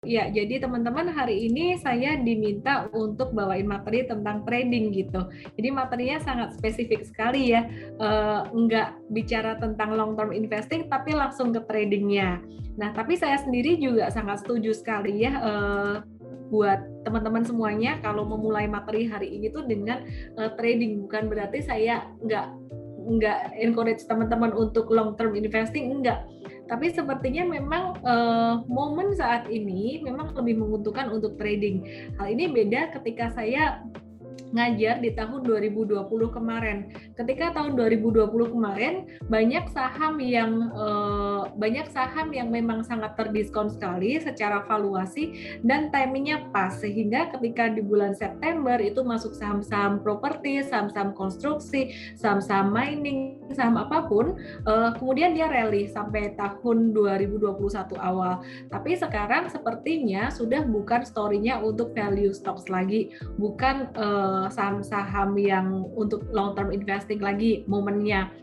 Ya, jadi teman-teman hari ini saya diminta untuk bawain materi tentang trading gitu. Jadi materinya sangat spesifik sekali ya, nggak bicara tentang long term investing tapi langsung ke tradingnya. Nah, tapi saya sendiri juga sangat setuju sekali ya buat teman-teman semuanya kalau memulai materi hari ini tuh dengan trading. Bukan berarti saya nggak encourage teman-teman untuk long term investing, enggak. Tapi sepertinya memang momen saat ini memang lebih menguntungkan untuk trading. Hal ini beda ketika saya ngajar di tahun 2020 kemarin. Ketika tahun 2020 kemarin banyak saham yang memang sangat terdiskon sekali secara valuasi dan timingnya pas, sehingga ketika di bulan September itu masuk saham-saham properti, saham-saham konstruksi, saham-saham mining, saham apapun, kemudian dia rally sampai tahun 2021 awal. Tapi sekarang sepertinya sudah bukan story-nya untuk value stocks lagi, bukan saham-saham yang untuk long term investing lagi momennya.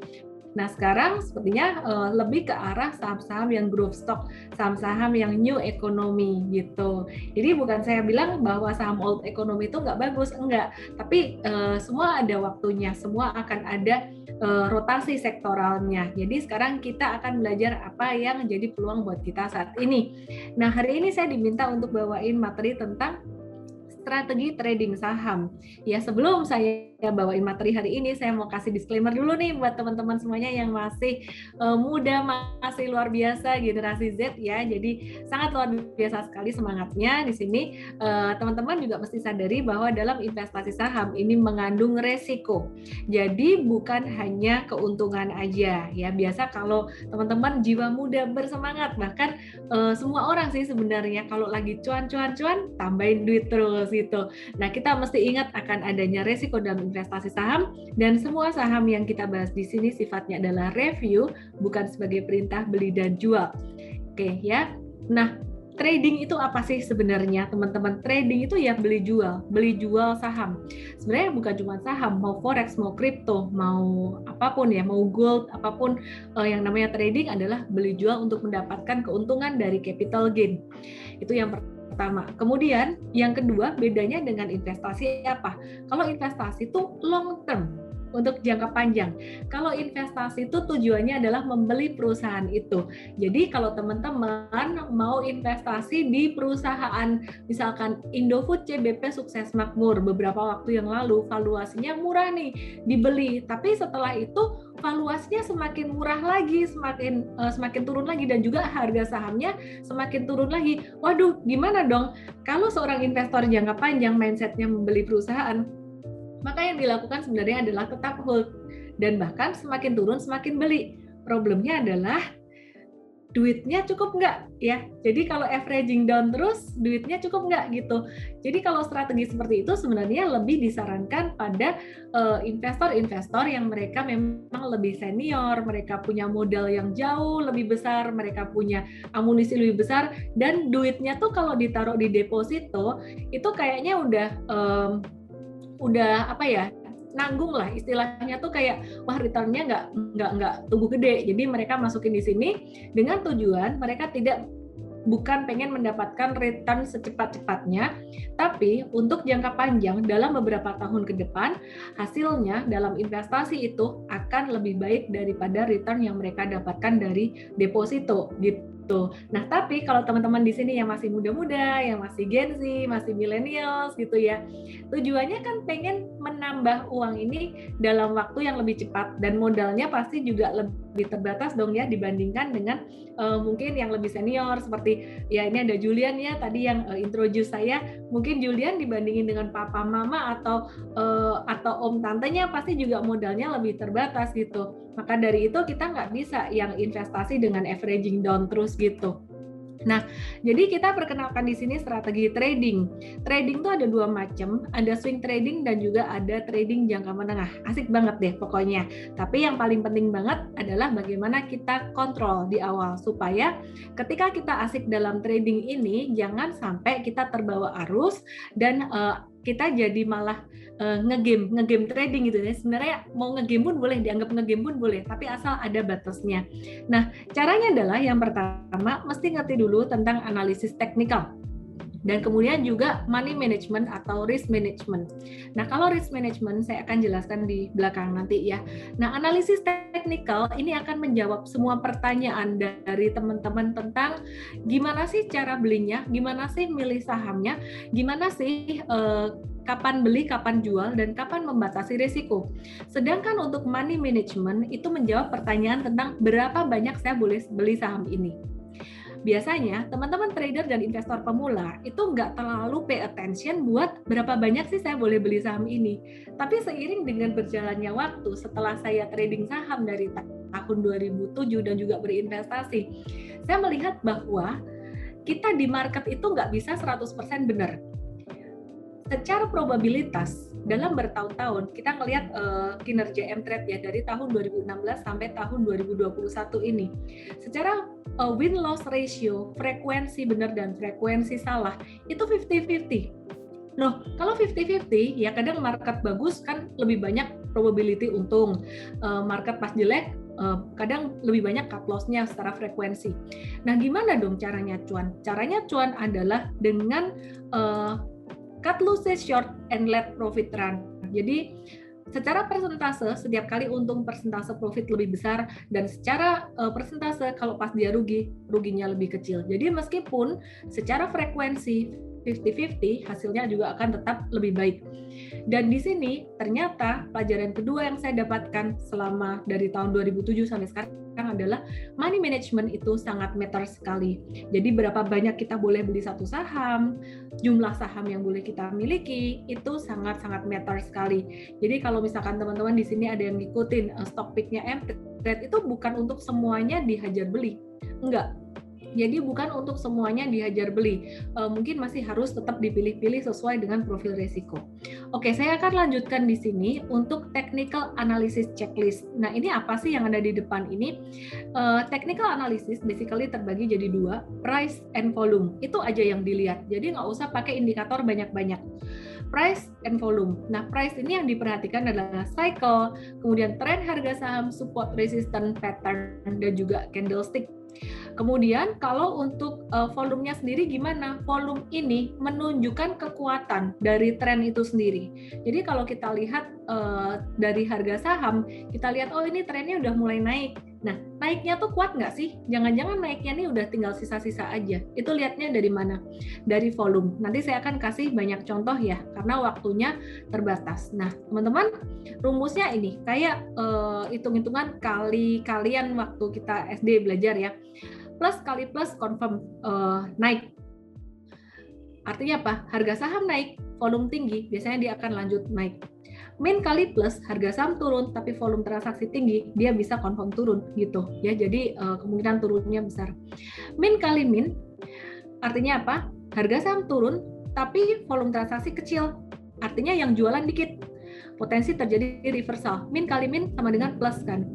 Nah, sekarang sepertinya lebih ke arah saham-saham yang growth stock, saham-saham yang new economy gitu. Jadi bukan saya bilang bahwa saham old economy itu nggak bagus, enggak. Tapi semua ada waktunya, semua akan ada rotasi sektoralnya. Jadi sekarang kita akan belajar apa yang jadi peluang buat kita saat ini. Nah, hari ini saya diminta untuk bawain materi tentang strategi trading saham. Ya, sebelum saya bawain materi hari ini, saya mau kasih disclaimer dulu nih buat teman-teman semuanya yang masih muda, masih luar biasa generasi Z ya. Jadi sangat luar biasa sekali semangatnya di sini. Teman-teman juga mesti sadari bahwa dalam investasi saham ini mengandung resiko. Jadi bukan hanya keuntungan aja ya. Biasa kalau teman-teman jiwa muda bersemangat, bahkan semua orang sih sebenarnya kalau lagi cuan tambahin duit terus gitu. Nah, kita mesti ingat akan adanya resiko dalam investasi saham, dan semua saham yang kita bahas di sini sifatnya adalah review, bukan sebagai perintah beli dan jual. Oke ya. Nah, trading itu apa sih sebenarnya, teman-teman? Trading itu ya beli jual saham. Sebenarnya bukan cuma saham, mau forex, mau kripto, mau apapun ya, mau gold, apapun yang namanya trading adalah beli jual untuk mendapatkan keuntungan dari capital gain. Itu yang pertama. Kemudian yang kedua, bedanya dengan investasi apa? Kalau investasi itu long term, untuk jangka panjang. Kalau investasi itu tujuannya adalah membeli perusahaan itu. Jadi kalau teman-teman mau investasi di perusahaan misalkan Indofood CBP Sukses Makmur, beberapa waktu yang lalu valuasinya murah nih, dibeli. Tapi setelah itu valuasinya semakin murah lagi, semakin turun lagi, dan juga harga sahamnya semakin turun lagi. Waduh, gimana dong? Kalau seorang investor jangka panjang mindsetnya membeli perusahaan, maka yang dilakukan sebenarnya adalah tetap hold, dan bahkan semakin turun semakin beli. Problemnya adalah duitnya cukup nggak ya. Jadi kalau averaging down terus, duitnya cukup nggak gitu. Jadi kalau strategi seperti itu sebenarnya lebih disarankan pada investor-investor yang mereka memang lebih senior, mereka punya modal yang jauh lebih besar, mereka punya amunisi lebih besar, dan duitnya tuh kalau ditaruh di deposito itu kayaknya udah apa ya, nanggung lah istilahnya, tuh kayak wah returnnya nggak tumbuh gede. Jadi mereka masukin di sini dengan tujuan mereka bukan pengen mendapatkan return secepat-cepatnya, tapi untuk jangka panjang dalam beberapa tahun ke depan hasilnya dalam investasi itu akan lebih baik daripada return yang mereka dapatkan dari deposito gitu. Nah, tapi kalau teman-teman di sini yang masih muda-muda, yang masih Gen Z, masih millennials gitu ya, tujuannya kan pengen menambah uang ini dalam waktu yang lebih cepat, dan modalnya pasti juga lebih terbatas dong ya dibandingkan dengan mungkin yang lebih senior seperti ya ini ada Julian ya tadi yang introduce saya. Mungkin Julian dibandingin dengan papa mama atau om tantenya pasti juga modalnya lebih terbatas gitu. Maka dari itu kita nggak bisa yang investasi dengan averaging down terus gitu. Nah, jadi kita perkenalkan di sini strategi trading. Trading itu ada dua macam, ada swing trading dan juga ada trading jangka menengah. Asik banget deh pokoknya. Tapi yang paling penting banget adalah bagaimana kita kontrol di awal supaya ketika kita asik dalam trading ini jangan sampai kita terbawa arus dan kita jadi malah ngegame trading gitu ya. Sebenarnya mau ngegame pun boleh, dianggap ngegame pun boleh, tapi asal ada batasnya. Nah, caranya adalah yang pertama mesti ngerti dulu tentang analisis teknikal. Dan kemudian juga money management atau risk management. Nah, kalau risk management saya akan jelaskan di belakang nanti ya. Nah, analisis teknikal ini akan menjawab semua pertanyaan dari teman-teman tentang gimana sih cara belinya, gimana sih milih sahamnya, gimana sih kapan beli, kapan jual, dan kapan membatasi risiko. Sedangkan untuk money management itu menjawab pertanyaan tentang berapa banyak saya boleh beli saham ini. Biasanya teman-teman trader dan investor pemula itu nggak terlalu pay attention buat berapa banyak sih saya boleh beli saham ini. Tapi seiring dengan berjalannya waktu setelah saya trading saham dari tahun 2007 dan juga berinvestasi, saya melihat bahwa kita di market itu nggak bisa 100% benar. Secara probabilitas dalam bertahun-tahun kita ngelihat kinerja M-Trade ya dari tahun 2016 sampai tahun 2021 ini. Secara win-loss ratio, frekuensi benar dan frekuensi salah itu 50-50. Loh, kalau 50-50 ya kadang market bagus kan lebih banyak probability untung. Market pas jelek kadang lebih banyak cut loss-nya secara frekuensi. Nah, gimana dong caranya cuan? Caranya cuan adalah dengan cut losses short and let profit run. Jadi secara persentase setiap kali untung persentase profit lebih besar dan secara persentase kalau pas dia ruginya lebih kecil. Jadi meskipun secara frekuensi 50-50 hasilnya juga akan tetap lebih baik. Dan di sini ternyata pelajaran kedua yang saya dapatkan selama dari tahun 2007 sampai sekarang adalah money management itu sangat matter sekali. Jadi berapa banyak kita boleh beli satu saham, jumlah saham yang boleh kita miliki itu sangat-sangat matter sekali. Jadi kalau misalkan teman-teman di sini ada yang ngikutin stock pick-nya M-Trade itu bukan untuk semuanya dihajar beli. Enggak. Jadi bukan untuk semuanya dihajar beli, mungkin masih harus tetap dipilih-pilih sesuai dengan profil risiko. Oke, saya akan lanjutkan di sini untuk technical analysis checklist. Nah, ini apa sih yang ada di depan ini? Technical analysis basically terbagi jadi dua, price and volume. Itu aja yang dilihat, jadi nggak usah pakai indikator banyak-banyak. Price and volume. Nah, price ini yang diperhatikan adalah cycle, kemudian tren harga saham, support, resistance, pattern, dan juga candlestick. Kemudian kalau untuk volumenya sendiri gimana? Volume ini menunjukkan kekuatan dari tren itu sendiri. Jadi kalau kita lihat dari harga saham, kita lihat oh ini trennya udah mulai naik. Nah, naiknya tuh kuat nggak sih? Jangan-jangan naiknya ini udah tinggal sisa-sisa aja. Itu lihatnya dari mana? Dari volume. Nanti saya akan kasih banyak contoh ya, karena waktunya terbatas. Nah, teman-teman, rumusnya ini kayak hitung-hitungan kali-kalian waktu kita SD belajar ya. Plus kali plus confirm naik. Artinya apa? Harga saham naik, volume tinggi, biasanya dia akan lanjut naik. Min kali plus, harga saham turun tapi volume transaksi tinggi, dia bisa confirm turun gitu ya. Jadi kemungkinan turunnya besar. Min kali min, artinya apa? Harga saham turun tapi volume transaksi kecil. Artinya yang jualan dikit. Potensi terjadi reversal. Min kali min sama dengan plus kan.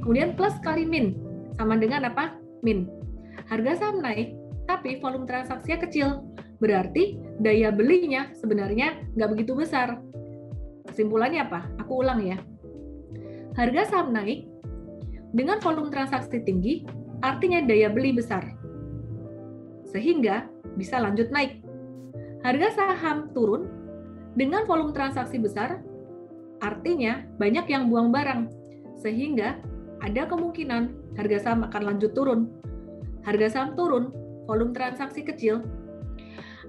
Kemudian plus kali min sama dengan apa? Min. Harga saham naik, tapi volume transaksinya kecil. Berarti daya belinya sebenarnya nggak begitu besar. Kesimpulannya apa? Aku ulang ya. Harga saham naik, dengan volume transaksi tinggi, artinya daya beli besar. Sehingga bisa lanjut naik. Harga saham turun, dengan volume transaksi besar, artinya banyak yang buang barang. Sehingga ada kemungkinan harga saham akan lanjut turun. Harga saham turun, volume transaksi kecil,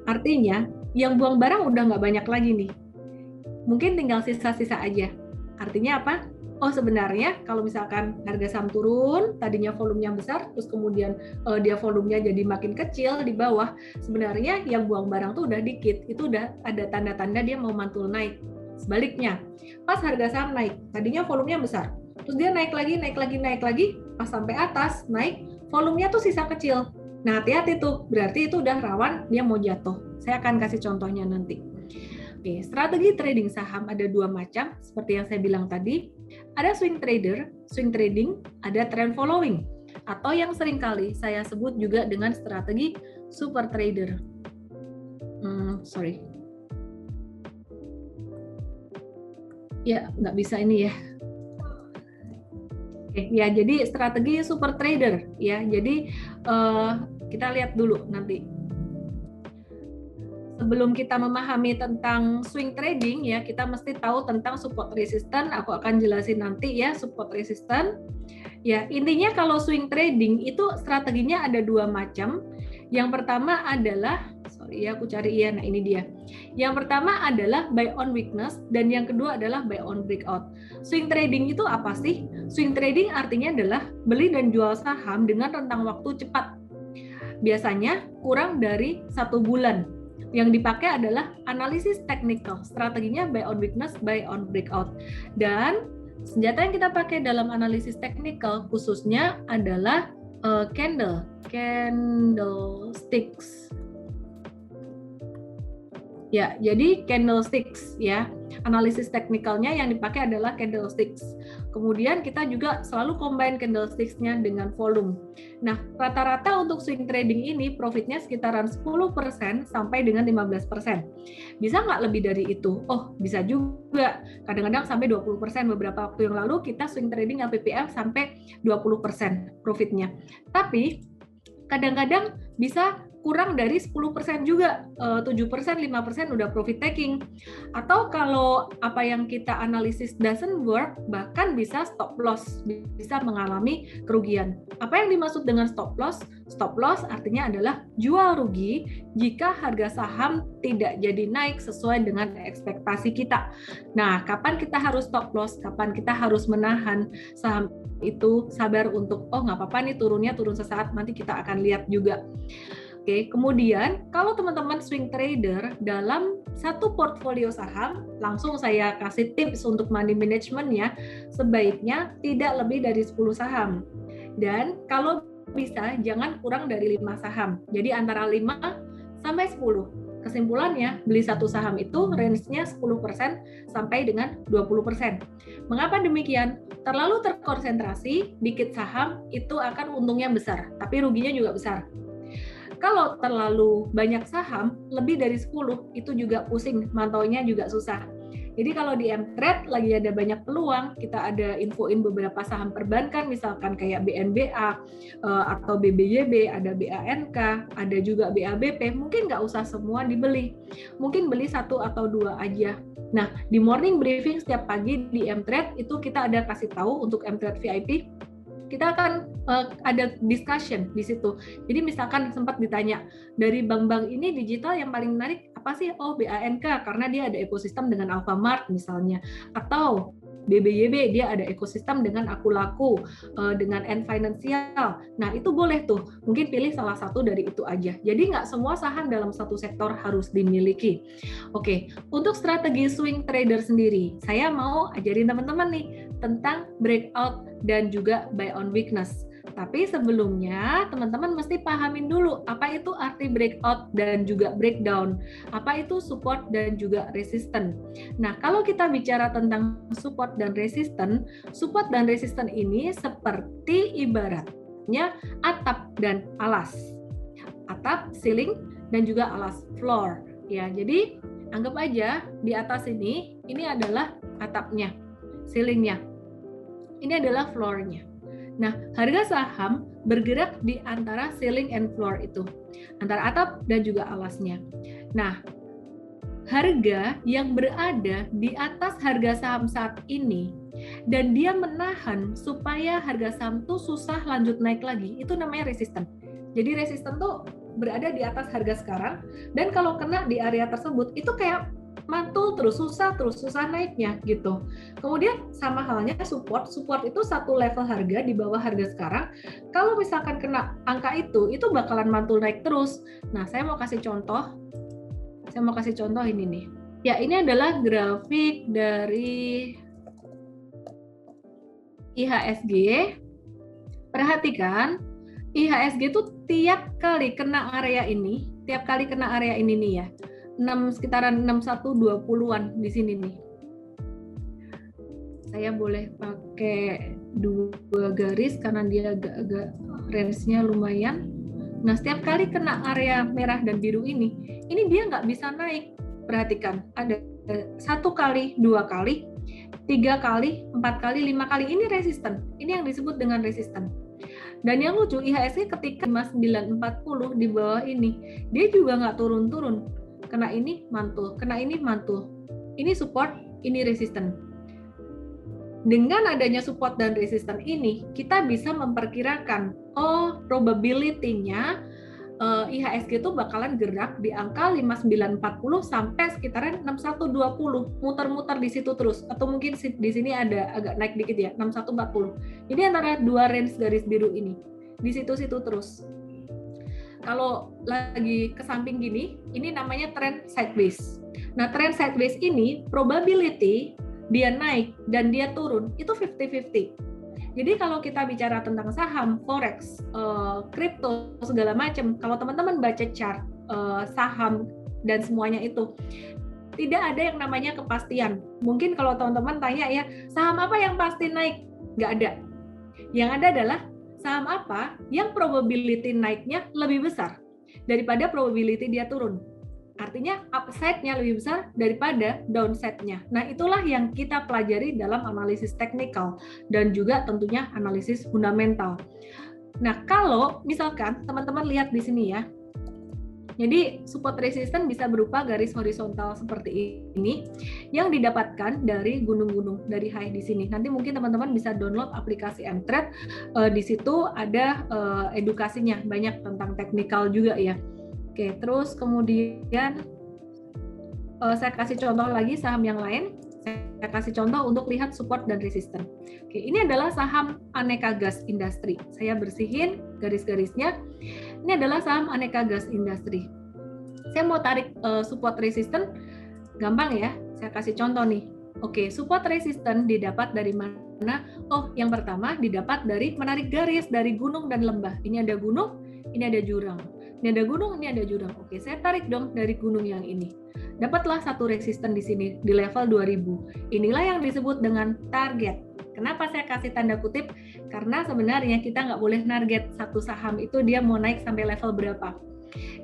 artinya yang buang barang udah nggak banyak lagi nih. Mungkin tinggal sisa-sisa aja. Artinya apa? Oh sebenarnya kalau misalkan harga saham turun, tadinya volumenya besar, terus kemudian dia volumenya jadi makin kecil di bawah, sebenarnya yang buang barang tuh udah dikit, itu udah ada tanda-tanda dia mau mantul naik. Sebaliknya, pas harga saham naik, tadinya volumenya besar, terus dia naik lagi, pas sampai atas, naik, volumenya tuh sisa kecil. Nah, hati-hati tuh, berarti itu udah rawan dia mau jatuh. Saya akan kasih contohnya nanti. Oke, strategi trading saham ada dua macam, seperti yang saya bilang tadi. Ada swing trader, swing trading, ada trend following, atau yang seringkali saya sebut juga dengan strategi super trader. Ya, nggak bisa ini ya. Oke, ya jadi strategi super trader ya. Jadi kita lihat dulu nanti. sebelum kita memahami tentang swing trading ya, kita mesti tahu tentang support resistance. Aku akan jelasin nanti ya support resistance. Ya, intinya kalau swing trading itu strateginya ada dua macam. Yang pertama adalah, sorry ya aku cari ya, nah ini dia. Yang pertama adalah buy on weakness dan yang kedua adalah buy on breakout. Swing trading itu apa sih? Swing trading artinya adalah beli dan jual saham dengan rentang waktu cepat. Biasanya kurang dari 1 bulan. Yang dipakai adalah analisis technical, strateginya buy on weakness, buy on breakout. Dan senjata yang kita pakai dalam analisis technical khususnya adalah candlesticks. Ya, jadi candlesticks ya. Analisis teknikalnya yang dipakai adalah candlesticks. Kemudian kita juga selalu combine candlesticks-nya dengan volume. Nah, rata-rata untuk swing trading ini profitnya sekitaran 10% sampai dengan 15%. Bisa nggak lebih dari itu? Oh, bisa juga. Kadang-kadang sampai 20%. Beberapa waktu yang lalu kita swing trading LPPF sampai 20% profitnya. Tapi kadang-kadang bisa kurang dari 10% juga, 7%, 5% udah profit taking. Atau kalau apa yang kita analisis doesn't work, bahkan bisa stop loss, bisa mengalami kerugian. Apa yang dimaksud dengan stop loss? Stop loss artinya adalah jual rugi jika harga saham tidak jadi naik sesuai dengan ekspektasi kita. Nah, kapan kita harus stop loss? Kapan kita harus menahan saham itu, sabar untuk, oh nggak apa-apa nih turunnya turun sesaat, nanti kita akan lihat juga. Oke, kemudian kalau teman-teman swing trader dalam satu portfolio saham, langsung saya kasih tips untuk money management ya, sebaiknya tidak lebih dari 10 saham. Dan kalau bisa jangan kurang dari 5 saham. Jadi antara 5 sampai 10. Kesimpulannya, beli satu saham itu range-nya 10% sampai dengan 20%. Mengapa demikian? Terlalu terkonsentrasi, dikit saham itu akan untungnya besar, tapi ruginya juga besar. Kalau terlalu banyak saham, lebih dari 10, itu juga pusing, mantaunya juga susah. Jadi kalau di M-Trade lagi ada banyak peluang, kita ada infoin beberapa saham perbankan, misalkan kayak BNBA atau BBYB, ada BANK, ada juga BABP, mungkin nggak usah semua dibeli. Mungkin beli 1 atau 2 aja. Nah, di morning briefing setiap pagi di M-Trade, itu kita ada kasih tahu untuk M-Trade VIP, kita akan ada discussion di situ. Jadi misalkan sempat ditanya, dari bank-bank ini digital yang paling menarik apa sih? Oh, BANK karena dia ada ekosistem dengan Alfamart misalnya. Atau BBYB dia ada ekosistem dengan Akulaku, dengan Ant Financial. Nah, itu boleh tuh. Mungkin pilih salah satu dari itu aja. Jadi nggak semua saham dalam satu sektor harus dimiliki. Oke, untuk strategi swing trader sendiri, saya mau ajarin teman-teman nih tentang breakout dan juga buy on weakness. Tapi sebelumnya teman-teman mesti pahamin dulu apa itu arti breakout dan juga breakdown, apa itu support dan juga resistance. Nah, kalau kita bicara tentang support dan resistance ini seperti ibaratnya atap dan alas. Atap, ceiling, dan juga alas, floor. Ya, jadi anggap aja di atas ini adalah atapnya, ceilingnya. Ini adalah floor-nya. Nah, harga saham bergerak di antara ceiling and floor itu, antara atap dan juga alasnya. Nah, harga yang berada di atas harga saham saat ini dan dia menahan supaya harga saham tuh susah lanjut naik lagi, itu namanya resisten. Jadi resisten tuh berada di atas harga sekarang, dan kalau kena di area tersebut itu kayak mantul terus susah naiknya gitu. Kemudian sama halnya support itu satu level harga di bawah harga sekarang. Kalau misalkan kena angka itu bakalan mantul naik terus. Nah, saya mau kasih contoh ini nih. Ya, ini adalah grafik dari IHSG. Perhatikan, IHSG itu tiap kali kena area ini nih ya, sekitaran 6120-an di sini nih. Saya boleh pakai 2 garis karena dia agak range-nya lumayan. Nah, setiap kali kena area merah dan biru ini dia nggak bisa naik. Perhatikan, ada 1 kali, 2 kali, 3 kali, 4 kali, 5 kali. Ini resisten. Ini yang disebut dengan resisten. Dan yang lucu, IHSG ketika 5940 di bawah ini, dia juga nggak turun-turun. kena ini mantul, kena ini mantul. Ini support, ini resisten. Dengan adanya support dan resisten ini, kita bisa memperkirakan, probability-nya IHSG itu bakalan gerak di angka 5940 sampai sekitaran 6120, muter-muter di situ terus, atau mungkin di sini ada agak naik dikit ya, 6140. Ini antara dua range garis biru ini, di situ-situ terus. Kalau lagi ke samping gini, ini namanya trend sideways. Nah, trend sideways ini probability dia naik dan dia turun itu 50-50. Jadi kalau kita bicara tentang saham, forex, kripto, segala macam, kalau teman-teman baca chart saham dan semuanya itu, tidak ada yang namanya kepastian. Mungkin kalau teman-teman tanya ya, saham apa yang pasti naik? Nggak ada. Yang ada adalah saham apa yang probability naiknya lebih besar daripada probability dia turun. Artinya upside-nya lebih besar daripada downside-nya. Nah, itulah yang kita pelajari dalam analisis teknikal dan juga tentunya analisis fundamental. Nah, kalau misalkan teman-teman lihat di sini ya, jadi support resistance bisa berupa garis horizontal seperti ini yang didapatkan dari gunung-gunung, dari high di sini. Nanti mungkin teman-teman bisa download aplikasi M-Trade. Di situ ada edukasinya, banyak tentang teknikal juga ya. Oke, terus kemudian saya kasih contoh lagi saham yang lain. Saya kasih contoh untuk lihat support dan resisten. Oke, ini adalah saham Aneka Gas Industri. Saya bersihin garis-garisnya. Ini adalah saham Aneka Gas Industri. Saya mau tarik support resisten, gampang ya. Saya kasih contoh nih. Oke, support resisten didapat dari mana? Oh, yang pertama didapat dari menarik garis dari gunung dan lembah. Ini ada gunung, ini ada jurang. Ini ada gunung, ini ada jurang. Oke, saya tarik dong dari gunung yang ini. Dapatlah satu resisten di sini, di level 2000. Inilah yang disebut dengan target. Kenapa saya kasih tanda kutip? Karena sebenarnya kita nggak boleh target satu saham itu dia mau naik sampai level berapa.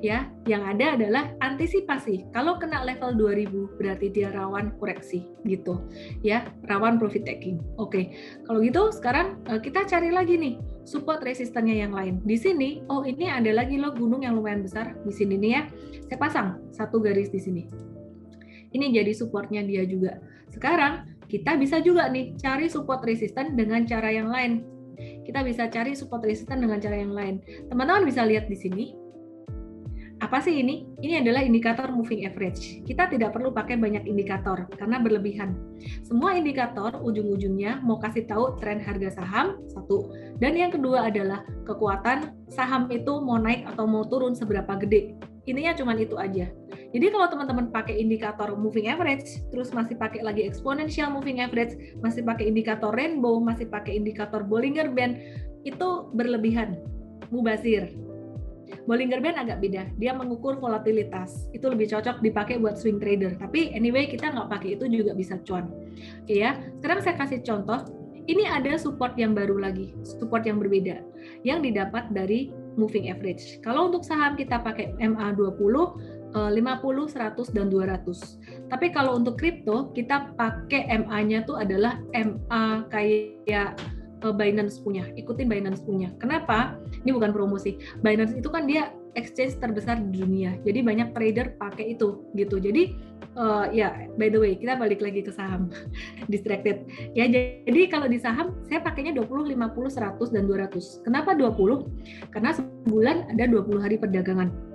Ya, yang ada adalah antisipasi. Kalau kena level 2000 berarti dia rawan koreksi gitu. Ya, rawan profit taking. Oke. Kalau gitu sekarang kita cari lagi nih support resistennya yang lain. Di sini, ini ada lagi loh gunung yang lumayan besar di sini nih ya. Saya pasang satu garis di sini. Ini jadi supportnya dia juga. Sekarang kita bisa juga nih cari support resisten dengan cara yang lain. Kita bisa cari support resisten dengan cara yang lain. Teman-teman bisa lihat di sini. Apa sih ini? Ini adalah indikator moving average. Kita tidak perlu pakai banyak indikator karena berlebihan. Semua indikator ujung-ujungnya mau kasih tahu tren harga saham, satu. Dan yang kedua adalah kekuatan saham itu mau naik atau mau turun seberapa gede. Intinya cuma itu aja. Jadi kalau teman-teman pakai indikator moving average, terus masih pakai lagi exponential moving average, masih pakai indikator rainbow, masih pakai indikator Bollinger Band, itu berlebihan, mubazir. Bollinger Band agak beda, dia mengukur volatilitas. Itu lebih cocok dipakai buat swing trader. Tapi anyway kita nggak pakai itu juga bisa cuan. Oke ya, sekarang saya kasih contoh. Ini ada support yang baru lagi, support yang berbeda, yang didapat dari moving average. Kalau untuk saham kita pakai MA20, 50, 100, dan 200. Tapi kalau untuk kripto, kita pakai MA-nya tuh adalah MA kayak Binance punya, ikutin Binance punya. Kenapa? Ini bukan promosi. Binance itu kan dia exchange terbesar di dunia. Jadi banyak trader pakai itu gitu. Jadi ya by the way, kita balik lagi ke saham. Distracted. Ya jadi kalau di saham saya pakainya 20, 50, 100 dan 200. Kenapa 20? Karena sebulan ada 20 hari perdagangan.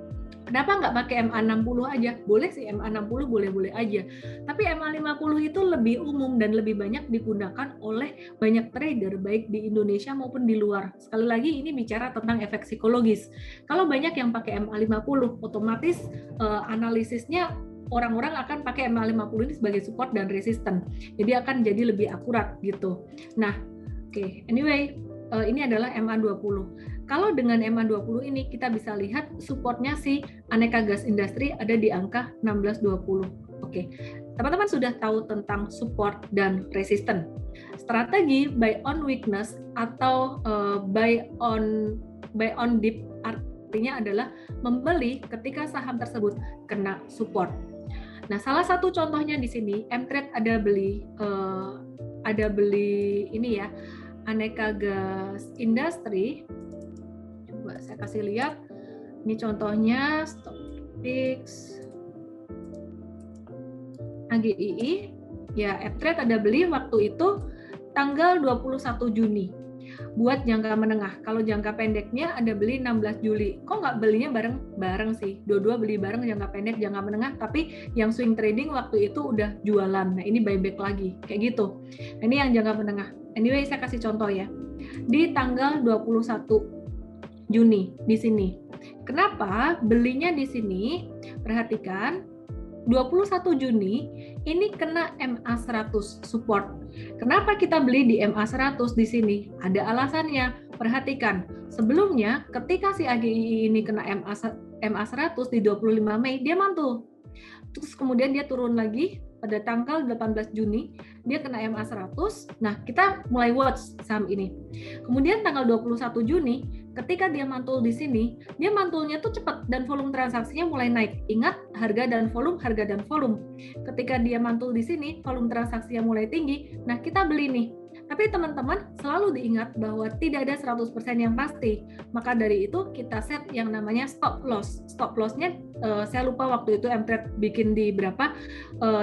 Kenapa nggak pakai MA60 aja? Boleh sih MA60 boleh-boleh aja. Tapi MA50 itu lebih umum dan lebih banyak digunakan oleh banyak trader baik di Indonesia maupun di luar. Sekali lagi ini bicara tentang efek psikologis. Kalau banyak yang pakai MA50, otomatis analisisnya orang-orang akan pakai MA50 ini sebagai support dan resisten. Jadi akan jadi lebih akurat gitu. Nah, oke. Anyway, ini adalah MA20. Kalau dengan MA20 ini kita bisa lihat supportnya si Aneka Gas Industri ada di angka 1620. Oke, teman-teman sudah tahu tentang support dan resisten. Strategi buy on weakness atau buy on dip artinya adalah membeli ketika saham tersebut kena support. Nah, salah satu contohnya di sini M-Trade ada beli ini ya, Aneka Gas Industri. Coba saya kasih lihat. Ini contohnya StockX. AGII, ya F-Trade ada beli waktu itu tanggal 21 Juni buat jangka menengah. Kalau jangka pendeknya ada beli 16 Juli. Kok nggak belinya bareng sih? Dua-dua beli bareng jangka pendek, jangka menengah, tapi yang swing trading waktu itu udah jualan. Nah, ini buyback lagi. Kayak gitu. Nah, ini yang jangka menengah. Anyway, saya kasih contoh ya. Di tanggal 21 Juni di sini. Kenapa belinya di sini? Perhatikan, 21 Juni ini kena MA100 support. Kenapa kita beli di MA100 di sini? Ada alasannya. Perhatikan, sebelumnya ketika si AGII ini kena MA100 di 25 Mei, dia mantul. Terus kemudian dia turun lagi pada tanggal 18 Juni, dia kena MA100. Nah, kita mulai watch saham ini. Kemudian tanggal 21 Juni, ketika dia mantul di sini, dia mantulnya tuh cepat dan volume transaksinya mulai naik. Ingat, harga dan volume, harga dan volume. Ketika dia mantul di sini, volume transaksinya mulai tinggi. Nah, kita beli nih. Tapi teman-teman selalu diingat bahwa tidak ada 100% yang pasti. Maka dari itu kita set yang namanya stop loss. Stop loss-nya saya lupa waktu itu M-Trade bikin di berapa.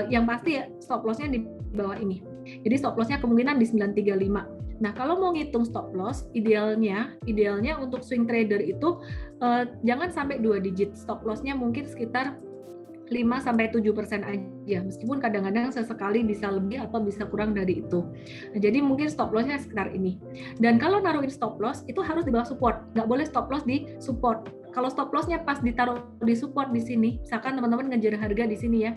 Yang pasti ya stop loss-nya di bawah ini. Jadi stop loss-nya kemungkinan di 935. Nah, kalau mau ngitung stop loss, idealnya untuk swing trader itu jangan sampai 2 digit. Stop loss-nya mungkin sekitar 5-7% aja, meskipun kadang-kadang sesekali bisa lebih atau bisa kurang dari itu. Nah, jadi mungkin stop loss-nya sekitar ini. Dan kalau naruhin stop loss, itu harus di bawah support. Nggak boleh stop loss di support. Kalau stop loss-nya pas ditaruh di support di sini, misalkan teman-teman ngejar harga di sini ya,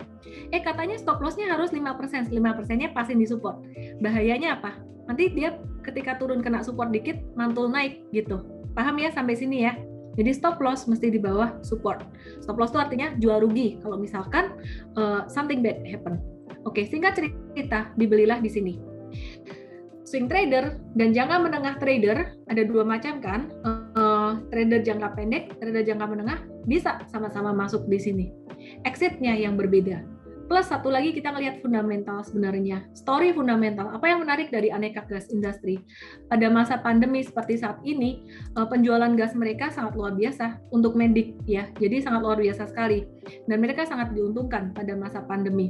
katanya stop loss-nya harus 5%, 5%-nya pasin di support. Bahayanya apa? Nanti dia ketika turun kena support dikit, mantul naik gitu. Paham ya sampai sini ya? Jadi stop loss mesti di bawah support. Stop loss itu artinya jual rugi kalau misalkan something bad happen. Oke, singkat cerita, dibelilah di sini. Swing trader dan jangka menengah trader ada dua macam kan? Trader jangka pendek, trader jangka menengah bisa sama-sama masuk di sini. Exitnya yang berbeda. Plus satu lagi kita ngelihat fundamental sebenarnya. Story fundamental. Apa yang menarik dari Aneka Gas Industri? Pada masa pandemi seperti saat ini, penjualan gas mereka sangat luar biasa untuk medik ya. Jadi sangat luar biasa sekali. Dan mereka sangat diuntungkan pada masa pandemi.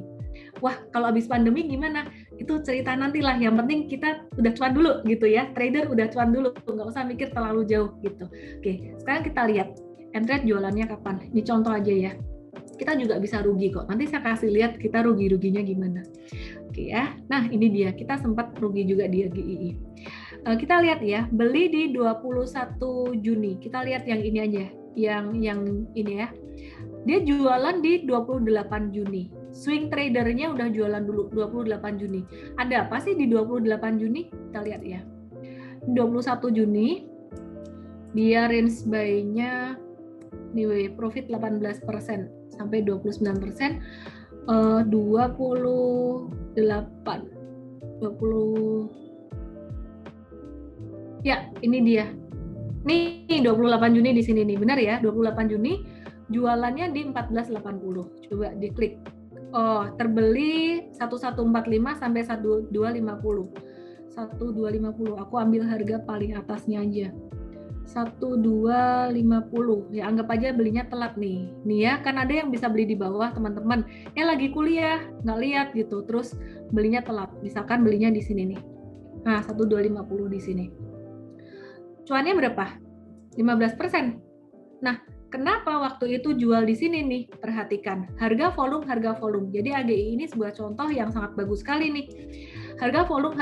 Wah, kalau habis pandemi gimana? Itu cerita nantilah. Yang penting kita udah cuan dulu gitu ya. Trader udah cuan dulu, nggak usah mikir terlalu jauh gitu. Oke, sekarang kita lihat M-Trade jualannya kapan. Ini contoh aja ya. Kita juga bisa rugi kok. Nanti saya kasih lihat kita rugi-ruginya gimana. Oke ya. Nah, ini dia. Kita sempat rugi juga di AGII. Kita lihat ya, beli di 21 Juni. Kita lihat yang ini aja. Yang ini ya. Dia jualan di 28 Juni. Swing tradernya udah jualan dulu 28 Juni. Ada apa sih di 28 Juni? Kita lihat ya. 21 Juni dia range buy-nya anyway, profit 18% sampai 29%, 20 ya ini dia nih 28 Juni di sini nih, benar ya, 28 Juni jualannya di 1480. Coba diklik. Terbeli 1145 sampai 1250. 1250. Aku ambil harga paling atasnya aja. 1250 ya, anggap aja belinya telat nih ya, kan ada yang bisa beli di bawah teman-teman lagi kuliah nggak lihat gitu, terus belinya telat, misalkan belinya di sini nih. Nah, 1250 di sini cuannya berapa? 15%. Nah, kenapa waktu itu jual di sini nih? Perhatikan harga volume. Jadi AGI ini sebuah contoh yang sangat bagus sekali nih. Harga volume.